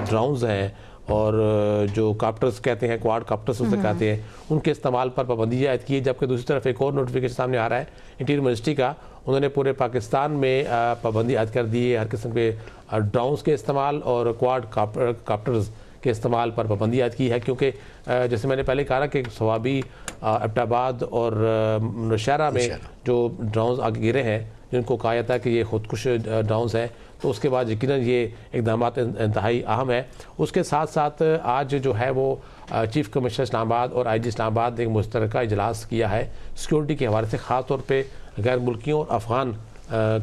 ड्रोन्स हैं और जो काप्टर्स कहते हैं, क्वाड काप्टर्स उसे कहते हैं, उनके इस्तेमाल पर पाबंदी आयद की है। जबकि दूसरी तरफ एक और नोटिफिकेशन सामने आ रहा है इंटीरियर मिनिस्ट्री का, उन्होंने पूरे पाकिस्तान में पाबंदी आयद कर दी है हर किस्म के ड्रोन्स के इस्तेमाल और क्वाड काप्टर्स के इस्तेमाल पर पाबंदी आयद की है। क्योंकि जैसे मैंने पहले कहा कि सवाबी, एबटाबाद और नौशहरा में जो ड्रोन्स आगे गिरे हैं, जिनको कहा जाता है कि ये खुदकुश ड्रोन्स हैं, तो उसके बाद यकीनन ये इक़दाम इंतहाई अहम है। उसके साथ साथ आज जो है वो चीफ कमिश्नर इस्लामाबाद और IG इस्लामाबाद ने एक मुश्तरका इजलास किया है सिक्योरिटी के हवाले से, ख़ास तौर पे गैर मुल्कियों और अफ़गान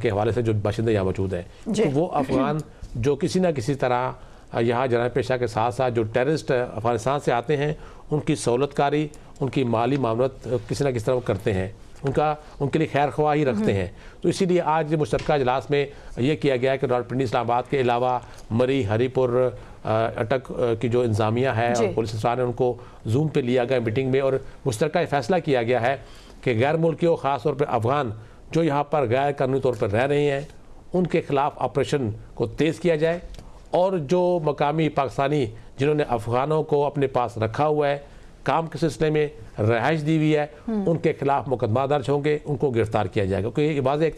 के हवाले से जो बाशिंदे यहाँ मौजूद हैं। तो वो अफ़गान जो किसी न किसी तरह यहाँ जराइम पेशा के साथ साथ जो टेररिस्ट अफ़गानिस्तान से आते हैं, उनकी सहूलतकारी, उनकी माली मामलत किसी न किसी तरह करते हैं, उनके लिए खैर ख्वाही रखते हैं। तो इसीलिए आज मुश्तरका इजलास में ये किया गया है कि रावलपिंडी इस्लामाबाद के अलावा मरी, हरीपुर, अटक की जो इंतजामिया है और पुलिस अफसरान है, उनको जूम पे लिया गया मीटिंग में, और मुश्तरका फैसला किया गया है कि गैर मुल्कियों, ख़ास तौर पर अफ़गान जो यहाँ पर गैर कानूनी तौर पर रह रहे हैं, उनके ख़िलाफ़ ऑपरेशन को तेज़ किया जाए, और जो मकामी पाकिस्तानी जिन्होंने अफ़गानों को अपने पास रखा हुआ है, काम के सिलसिले में रहाइश दी हुई है, उनके खिलाफ मुकदमा दर्ज होंगे, उनको गिरफ्तार किया जाएगा। क्योंकि वाज़ेह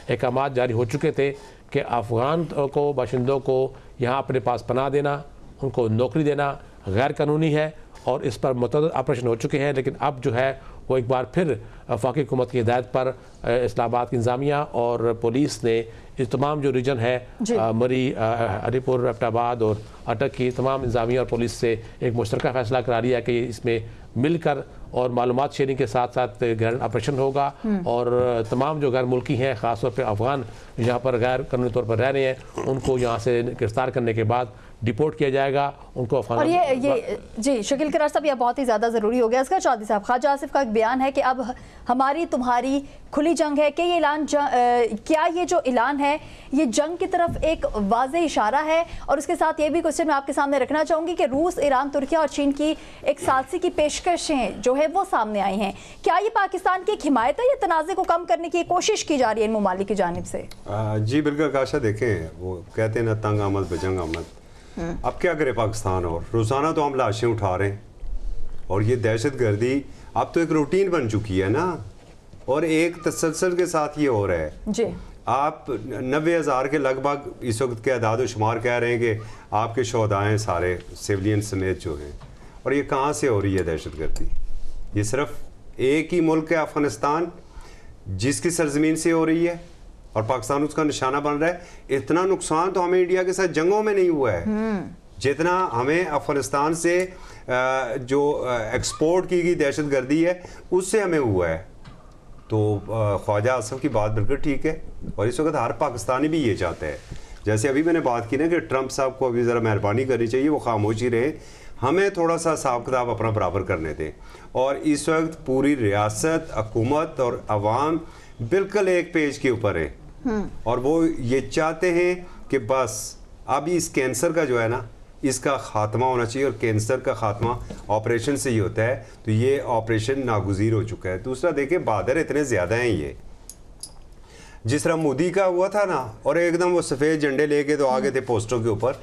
अहकाम जारी हो चुके थे कि अफ़गान को, बाशिंदों को यहाँ अपने पास पनाह देना, उनको नौकरी देना गैर कानूनी है, और इस पर मुतअद्दिद ऑपरेशन हो चुके हैं। लेकिन अब जो है वो एक बार फिर वफाकी हुकूमत की हिदायत पर इस्लामाबाद की इंतजामिया और पुलिस ने इस तमाम जो रीजन है मरी, हरीपुर, एबटाबाद और अटक की तमाम इंतजामिया और पुलिस से एक मुश्तरका फैसला करा लिया कि इसमें मिलकर और मालूमात शेयरिंग के साथ साथ ग्रैंड ऑपरेशन होगा, और तमाम जो गैर मुल्की हैं, ख़ासतौर पर अफ़गान यहाँ पर गैर कानूनी तौर पर रह रहे हैं, उनको यहाँ से गिरफ्तार करने के बाद डिपोर्ट किया जाएगा, उनको अफगान। और ये जी शकील करार साहब, यह बहुत ही ज़्यादा ज़रूरी हो गया। असगर चौधरी साहब, ख्वाजा आसिफ का एक बयान है कि अब हमारी तुम्हारी खुली जंग है, कि ये ऐलान क्या ये जो ऐलान है ये जंग की तरफ एक वाज़ेह इशारा है? और उसके साथ ये भी क्वेश्चन मैं आपके सामने रखना चाहूँगी कि रूस, ईरान, तुर्किया और चीन की एक सालसी की पेशकशें जो है वो सामने आई हैं, क्या ये पाकिस्तान की एक हिमायत है या तनाज़े को कम करने की कोशिश की जा रही है इन ममालिक की जानिब से? जी बिल्कुल काशा, देखें वो कहते हैं ना, तंग आमद बजंग आमद। अब क्या करे पाकिस्तान, और रोज़ाना तो हम लाशें उठा रहे हैं, और ये दहशत गर्दी अब तो एक रूटीन बन चुकी है ना, और एक तसलसल के साथ ये हो रहा है जी। आप 90,000 के लगभग इस वक्त के अदाद शुमार कह रहे हैं कि आपके शोहदाएँ सारे सिविलियन समेत जो हैं, और ये कहाँ से हो रही है दहशत गर्दी? ये सिर्फ एक ही मुल्क है अफ़गानिस्तान, जिसकी सरजमीन से हो रही है, और पाकिस्तान उसका निशाना बन रहा है। इतना नुकसान तो हमें इंडिया के साथ जंगों में नहीं हुआ है जितना हमें अफगानिस्तान से जो एक्सपोर्ट की गई दहशत गर्दी है उससे हमें हुआ है। तो ख्वाजा आसिफ की बात बिल्कुल ठीक है, और इस वक्त हर पाकिस्तानी भी ये चाहता है। जैसे अभी मैंने बात की ना कि ट्रंप साहब को अभी ज़रा मेहरबानी करनी चाहिए, वो खामोशी रहे, हमें थोड़ा सा हिसाब किताब अपना बराबर करने दें। और इस वक्त पूरी रियासत, हुकूमत और अवाम बिल्कुल एक पेज के ऊपर है, और वो ये चाहते हैं कि बस अब इस कैंसर का जो है ना, इसका ख़ात्मा होना चाहिए, और कैंसर का ख़ात्मा ऑपरेशन से ही होता है। तो ये ऑपरेशन नागुज़ीर हो चुका है। दूसरा देखें, बहादुर इतने ज़्यादा हैं ये, जिस तरह मोदी का हुआ था ना, और एकदम वो सफ़ेद झंडे लेके तो आगे थे पोस्टरों के ऊपर,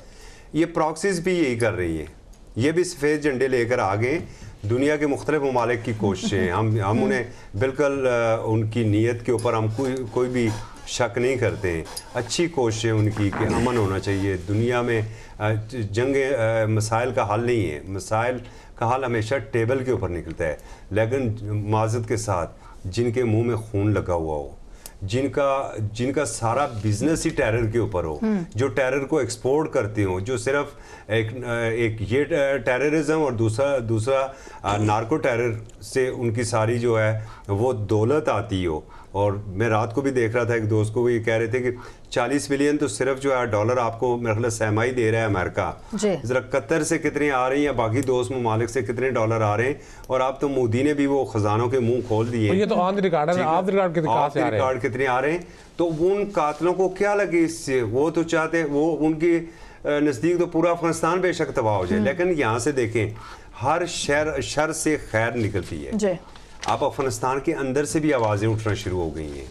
ये प्रॉक्सीज भी यही कर रही हैं, ये भी सफ़ेद झंडे लेकर आ गए। दुनिया के मुख्तलिफ ममालिक की कोशिशें, हम उन्हें बिल्कुल उनकी नीयत के ऊपर हम कोई भी शक नहीं करते हैं। अच्छी कोशिशें उनकी कि अमन होना चाहिए दुनिया में, जंग मसाइल का हल नहीं है, मसाइल का हल हमेशा टेबल के ऊपर निकलता है। लेकिन माज़त के साथ जिनके मुंह में खून लगा हुआ हो, जिनका सारा बिजनेस ही टेरर के ऊपर हो, जो टेरर को एक्सपोर्ट करते हो, जो सिर्फ एक ये टेररिज्म और दूसरा नार्को टेरर से उनकी सारी जो है वो दौलत आती हो। और मैं रात को भी देख रहा था, एक दोस्त को भी कह रहे थे कि 40 बिलियन तो सिर्फ जो है डॉलर आपको मेरे ख्याल सहमाई दे रहा है अमेरिका। ज़रा कतर से कितने आ रही हैं, बाकी दोस्त ममालिक से कितने डॉलर आ रहे हैं, और अब तो मोदी ने भी वो खजानों के मुंह खोल दिए। ये तो ऑन द रिकॉर्ड है, ऑफ द रिकॉर्ड कितने आ रहे हैं। तो उन कातलों को क्या लगे इससे? वो तो चाहते, वो उनकी नज़दीक तो पूरा अफगानिस्तान बेशक तबाह हो जाए, लेकिन यहाँ से देखें हर शर से खैर निकलती है। अब अफगानिस्तान के अंदर से भी आवाज़ें उठना शुरू हो गई हैं।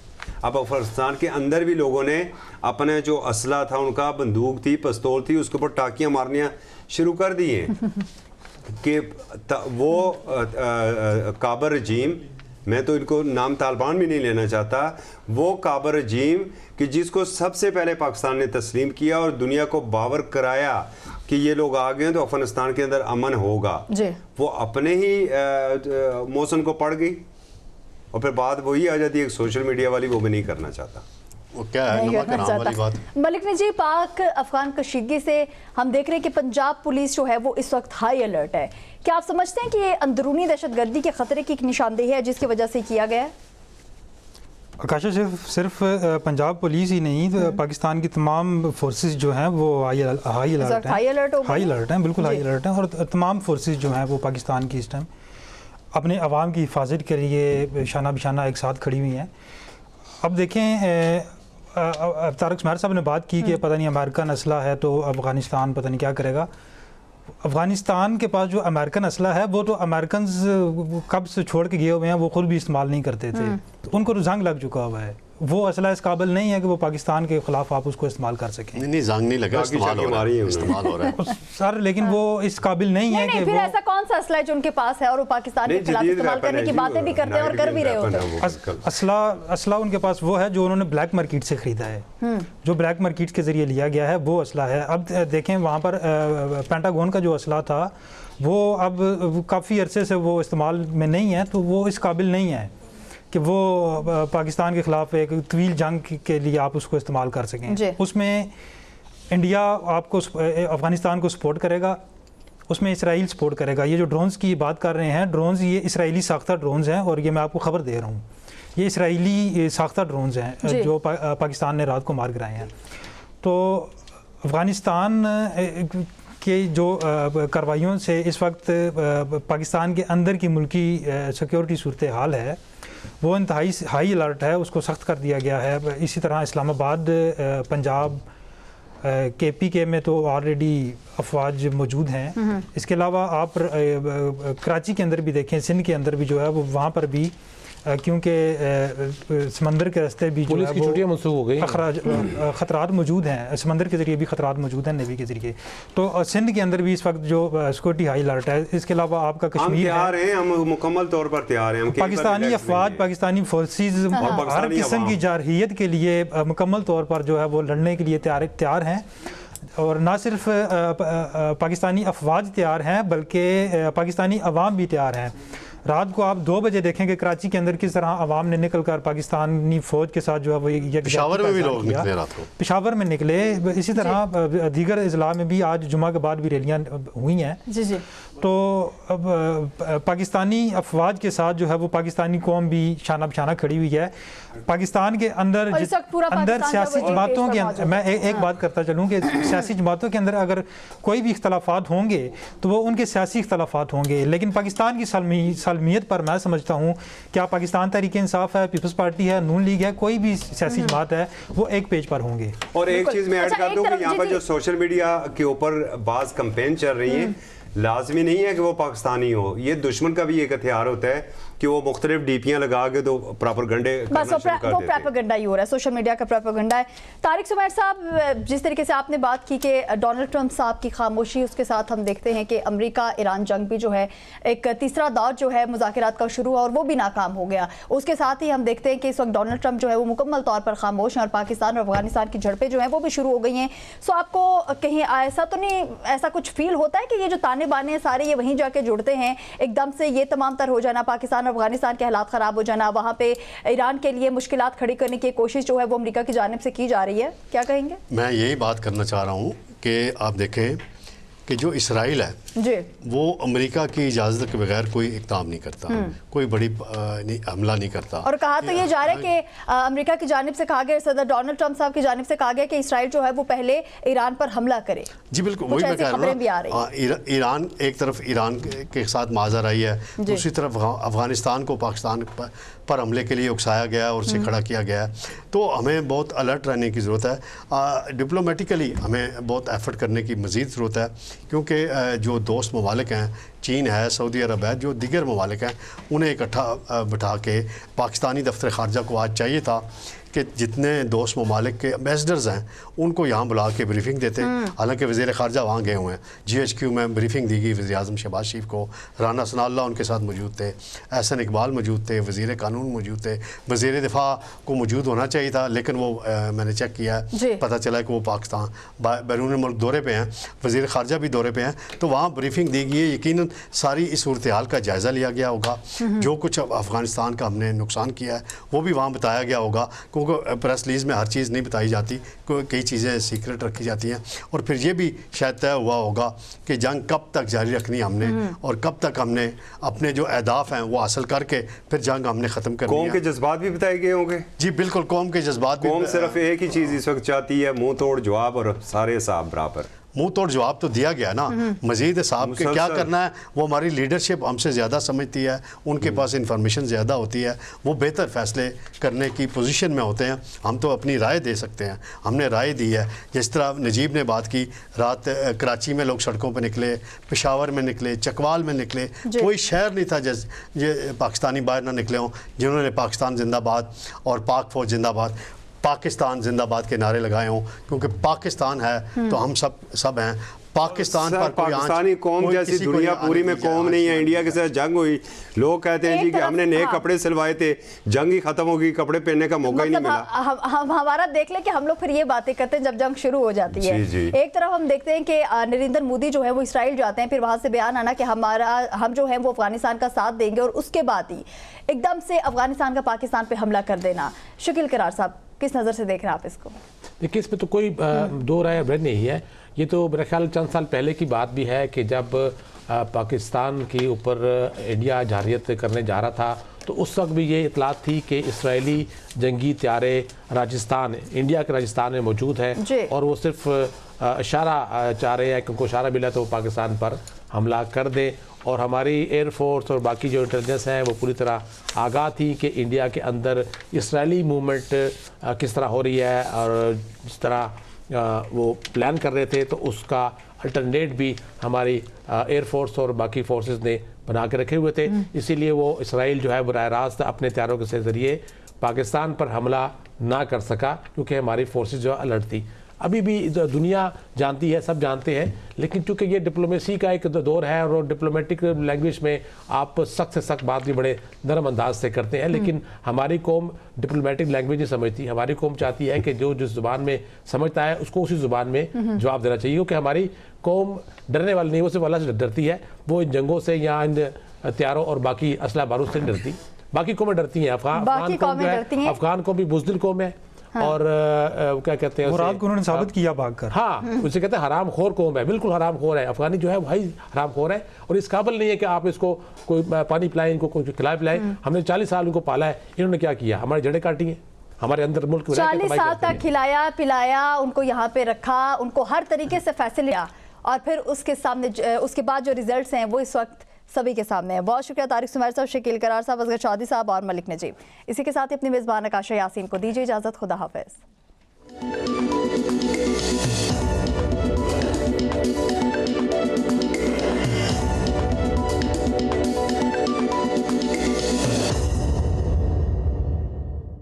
अब अफगानिस्तान के अंदर भी लोगों ने अपने जो असला था उनका, बंदूक थी, पिस्तौल थी, उसके ऊपर टाकियाँ मारनियाँ शुरू कर दी हैं कि वो काबर रजीम, मैं तो इनको नाम तालिबान भी नहीं लेना चाहता, वो काबर रजीम कि जिसको सबसे पहले पाकिस्तान ने तस्लीम किया और दुनिया को बावर कराया कि ये लोग आ गए तो अफगानिस्तान के अंदर अमन होगा, वो अपने ही मौसम को पड़ गई और फिर बात वही आ जाती है सोशल मीडिया वाली, वो भी नहीं करना चाहता। वो क्या है नमा कराम वाली बात। मलिक ने जी, पाक अफगान कशीदगी से हम देख रहे हैं कि पंजाब पुलिस जो है वो इस वक्त हाई अलर्ट है। क्या आप समझते हैं कि ये अंदरूनी दहशतगर्दी के खतरे की एक निशानदेही है जिसकी वजह से किया गया है? आकाशा, सिर्फ पंजाब पुलिस ही नहीं, तो पाकिस्तान की तमाम फोर्सेस जो हैं वो हाई अलर्ट हैं। हाई अलर्ट हैं, बिल्कुल हाई अलर्ट हैं। और तमाम फोर्सेस जो हैं वो पाकिस्तान की इस टाइम अपने अवाम की हिफाजत के लिए शाना बिशाना एक साथ खड़ी हुई हैं। अब देखें, तारक स्मार साहब ने बात की कि पता नहीं अमेरिकन असला है तो अफ़गानिस्तान पता नहीं क्या करेगा। अफ़गानिस्तान के पास जो अमेरिकन असला है वो तो अमेरिकन कब से छोड़ के गए हुए हैं, वो खुद भी इस्तेमाल नहीं करते थे, तो उनको तो जंग लग चुका हुआ है। वो असला इस काबिल नहीं है कि वो पाकिस्तान के खिलाफ आप उसको इस्तेमाल कर सकें। नहीं जंग नहीं लगा, इस्तेमाल हो रहा है सर, लेकिन वो इस काबिल नहीं है कि फिर ऐसा कौन सा असला है जो उनके पास है और वो पाकिस्तान के खिलाफ इस्तेमाल करने की बातें भी करते हैं और कर भी रहे होते हैं? असला उनके पास वो है जो उन्होंने ब्लैक मार्केट से खरीदा है, जो ब्लैक मार्केट के जरिए लिया गया है, वो असला है। अब देखें वहाँ पर पेंटागन का जो असला था वो अब काफ़ी अरसे से वो इस्तेमाल में नहीं है, तो वो इस काबिल नहीं है कि वो पाकिस्तान के ख़िलाफ़ एक तवील जंग के लिए आप उसको इस्तेमाल कर सकें। उसमें इंडिया आपको अफ़गानिस्तान को सपोर्ट करेगा, उसमें इसराइल सपोर्ट करेगा। ये जो ड्रोन्स की बात कर रहे हैं, ड्रोन्स ये इसराइली साख्ता ड्रोन्स हैं, और ये मैं आपको ख़बर दे रहा हूँ, ये इसराइली साख्ता ड्रोन्स हैं जो पाकिस्तान ने रात को मार गिराए हैं। तो अफ़गानिस्तान के जो कार्रवाइयों से इस वक्त पाकिस्तान के अंदर की मुल्की सिक्योरिटी सूरत हाल है वो इंतहाई हाई अलर्ट है, उसको सख्त कर दिया गया है। इसी तरह इस्लामाबाद, पंजाब, KPK में तो ऑलरेडी अफवाज मौजूद हैं। इसके अलावा आप कराची के अंदर भी देखें, सिंध के अंदर भी जो है वो वहाँ पर भी क्योंकि समंदर के रास्ते भी पुलिस की छुट्टियां मनसूख हो गई, खतरात मौजूद हैं, समंदर के ज़रिए भी खतरात मौजूद हैं नेवी के ज़रिए। तो सिंध के अंदर भी इस वक्त जो सिक्योरिटी हाई अलर्ट है। इसके अलावा आपका कश्मीर है, हम मुकम्मल तौर पर तैयार हैं। पाकिस्तानी अफवाज, पाकिस्तानी फोर्सेस हर किस्म की जारहियत के लिए मुकम्मल तौर पर जो है वो लड़ने के लिए तैयार हैं। और ना सिर्फ पाकिस्तानी अफवाज तैयार हैं बल्कि पाकिस्तानी अवाम भी तैयार हैं। रात को आप 2 बजे देखेंगे कराची के अंदर किस तरह आवाम ने निकलकर पाकिस्तानी फ़ौज के साथ जो है वो पेशावर में भी लोग निकले रात को, पेशावर में निकले। इसी तरह दीगर अजला में भी आज जुमा के बाद भी रैलियाँ हुई हैं। जी। तो अब पाकिस्तानी अफवाज के साथ जो है वो पाकिस्तानी कौम भी शाना बशाना खड़ी हुई है। पाकिस्तान के अंदर सियासी जमातों के अंदर, मैं एक बात करता चलूँ कि सियासी जमातों के अंदर अगर कोई भी इख्तलाफात होंगे तो वो उनके सियासी इख्तलाफात होंगे, लेकिन पाकिस्तान की सालमियत पर मैं समझता हूँ क्या पाकिस्तान तहरीक इंसाफ है, पीपल्स पार्टी है, नून लीग है, कोई भी सियासी जमात है, वो एक पेज पर होंगे। और एक चीज़ मैं ऐड कर दूँ कि यहाँ पर जो सोशल मीडिया के ऊपर बाज़ कैंपेन चल रही है, लाजमी नहीं है कि वो पाकिस्तानी हो, ये दुश्मन का भी एक हथियार होता है कि वो मुख्तलिफ डीपियाँ लगा के तो प्रोपेगेंडे बस वो प्रोपेगेंडा ही हो रहा है, सोशल मीडिया का प्रोपेगेंडा है। तारिक सुमैर साहब, जिस तरीके से आपने बात की कि डोनाल्ड ट्रंप साहब की खामोशी, उसके साथ हम देखते हैं कि अमेरिका ईरान जंग भी जो है एक तीसरा दौर जो है मुज़ाकरात का शुरू हुआ और वो भी नाकाम हो गया। उसके साथ ही हम देखते हैं कि इस वक्त डोनाल्ड ट्रंप जो है वो मुकम्मल तौर पर खामोश हैं और पाकिस्तान और अफगानिस्तान की झड़पें जो हैं वो भी शुरू हो गई हैं। सो आपको कहीं ऐसा तो नहीं, ऐसा कुछ फील होता है कि ये जो ताने बाने हैं सारे ये वहीं जाके जुड़ते हैं, एकदम से ये तमाम तर हो जाना, पाकिस्तान और अफगानिस्तान के हालात ख़राब हो जाना, वहाँ पे ईरान के लिए मुश्किलात खड़ी करने की कोशिश जो है वो अमेरिका की जानिब से की जा रही है, क्या कहेंगे? मैं यही बात करना चाह रहा हूँ कि आप देखें कि जो इसराइल है जी, वो अमेरिका की इजाज़त के बगैर कोई इक़दाम नहीं करता, कोई बड़ी हमला नहीं करता। और कहा तो ये जा रहा है कि अमेरिका की जानिब से कहा गया, सदर डोनाल्ड ट्रंप साहब की जानिब से कहा गया कि इसराइल जो है वो पहले ईरान पर हमला करे। जी बिल्कुल, वही मैं कह रहा हूँ। ईरान एक तरफ ईरान के साथ माज़ा रही है, दूसरी तरफ अफगानिस्तान को पाकिस्तान पर हमले के लिए उकसाया गया और उसे खड़ा किया गया। तो हमें बहुत अलर्ट रहने की ज़रूरत है, डिप्लोमेटिकली हमें बहुत एफर्ट करने की मज़ीद ज़रूरत है, क्योंकि जो दोस्त ममालिक हैं चीन है, सऊदी अरब है, जो दीगर ममालिक हैं, उन्हें इकट्ठा बिठा के पाकिस्तानी दफ्तर ख़ारजा को आज चाहिए था कि जितने दोस्त ममालिक के एम्बेसडर्स हैं उनको यहाँ बुला के ब्रीफिंग देते। हालांकि वज़ीर ख़ारजा वहाँ गए हुए हैं, GHQ में ब्रीफिंग दी गई वज़ीर आज़म शहबाज शरीफ को, राना सनाउल्लाह उनके साथ मौजूद थे, एहसन इकबाल मौजूद थे, वज़ीर कानून मौजूद थे, वज़ीर दिफा को मौजूद होना चाहिए था, लेकिन वो मैंने चेक किया है, पता चला कि वो पाकिस्तान बैरून मुल्क दौरे पर हैं, वज़ीर ख़ारजा भी दौरे पर हैं, तो वहाँ ब्रीफिंग दी गई है। यकीनन सारी इस सूरत हाल का जायज़ा लिया गया होगा, जो कुछ अफ़गानिस्तान का हमने नुकसान किया है वो भी वहाँ बताया गया होगा, प्रेस रिलीज़ में हर चीज़ नहीं बताई जाती, कई चीज़ें सीक्रेट रखी जाती हैं। और फिर ये भी शायद तय हुआ होगा कि जंग कब तक जारी रखनी हमने और कब तक हमने अपने जो अहदाफ हैं वो हासिल करके फिर जंग हमने ख़त्म करनी है। कौम के जज्बात भी बताए गए होंगे। जी बिल्कुल, कौम के जज्बात भी। कौम सिर्फ एक ही चीज़ इस वक्त चाहती है, मुंह तोड़ जवाब और सारे हिसाब बराबर। मुंह तोड़ जवाब तो दिया गया ना, मजीद साहब के क्या करना है वो हमारी लीडरशिप हमसे ज़्यादा समझती है, उनके पास इंफॉर्मेशन ज़्यादा होती है, वो बेहतर फ़ैसले करने की पोजीशन में होते हैं। हम तो अपनी राय दे सकते हैं, हमने राय दी है। जिस तरह नजीब ने बात की, रात कराची में लोग सड़कों पर निकले, पेशावर में निकले, चकवाल में निकले, कोई शहर नहीं था ये पाकिस्तानी बाहर ना निकले हों जिन्होंने पाकिस्तान जिंदाबाद और पाक फौज जिंदाबाद, पाकिस्तान जिंदाबाद के नारे लगाए हों, क्योंकि पाकिस्तान है तो हम सब हैं। पाकिस्तान पर पाकिस्तानी कौम जैसी दुनिया पूरी में कौम नहीं है। इंडिया के साथ जंग हुई, लोग कहते हैं जी कि हमने नए कपड़े सिलवाए थे, जंग ही खत्म होगी, कपड़े पहनने का मौका ही नहीं मिला। हम हमारा देख ले कि हम लोग फिर ये बातें करते हैं जब जंग शुरू हो जाती है। एक तरफ हम देखते हैं कि नरेंद्र मोदी जो है वो इसराइल जाते हैं, फिर वहां से बयान आना कि हम जो है वो अफगानिस्तान का साथ देंगे, और उसके बाद ही एकदम से अफगानिस्तान का पाकिस्तान पे हमला कर देना। शकील करार साहब, किस नज़र से देख रहे हैं आप इसको? देखिए, इसमें तो कोई दो राय भ्रम नहीं है। ये तो मेरे ख्याल चंद साल पहले की बात भी है कि जब पाकिस्तान के ऊपर इंडिया जरहियत करने जा रहा था, तो उस वक्त भी ये इतलात थी कि इसराइली जंगी त्यारे राजस्थान, इंडिया के राजस्थान में मौजूद है, और वो सिर्फ इशारा चाह रहे हैं कि उनको इशारा मिला तो वो पाकिस्तान पर हमला कर दे। और हमारी एयरफोर्स और बाकी जो इंटेलिजेंस हैं वो पूरी तरह आगाह थी कि इंडिया के अंदर इसराइली मूवमेंट किस तरह हो रही है, और जिस तरह वो प्लान कर रहे थे तो उसका अल्टरनेट भी हमारी एयरफोर्स और बाकी फोर्सेस ने बना के रखे हुए थे। इसीलिए वो इसराइल जो है बराह रास्त अपने तैयारों के ज़रिए पाकिस्तान पर हमला ना कर सका, क्योंकि हमारी फोर्सेस जो अलर्ट थी। अभी भी दुनिया जानती है, सब जानते हैं, लेकिन चूंकि ये डिप्लोमेसी का एक दौर है और डिप्लोमेटिक लैंग्वेज में आप सख्त से सख्त बात भी बड़े नरम अंदाज से करते हैं, लेकिन हमारी कौम डिप्लोमेटिक लैंग्वेज नहीं समझती। हमारी कौम चाहती है कि जो जिस ज़ुबान में समझता है उसको उसी ज़ुबान में जवाब देना चाहिए, क्योंकि हमारी कौम डरने वाली नहीं, वो सिर्फ अल्लाह से डरती है। वो इन जंगों से या इन हथियारों और बाकी असला बारूद से नहीं डरती। बाकी कौमें डरती हैं। अफगान कौम भी बुज़दिल कौम है, और क्या कहते हैं, रात को उन्होंने साबित किया भागकर। हाँ, उसे कहते हैं हराम खोर कौम है, बिल्कुल हराम खोर है। अफगानी जो है भाई हराम खोर है, और इस काबिल नहीं है कि आप इसको कोई पानी पिलाएं, इनको कोई खिलाए पिलाएं। हमने 40 साल उनको पाला है, इन्होंने क्या किया? हमारी जड़ें काटी हैं, हमारे अंदर मुल्क 40 साल तक खिलाया पिलाया, उनको यहाँ पे रखा, उनको हर तरीके से फैसले लिया, और फिर उसके बाद जो रिजल्ट्स हैं वो इस वक्त सभी के सामने है। बहुत शुक्रिया तारिक सुमैर साहब, शकील करार साहब, असगर चौधरी साहब और मलिक नजीब। इसी के साथ ही अपनी मेज़बान आकाशा यासीन को दीजिए इजाज़त। खुदा हाफिज़।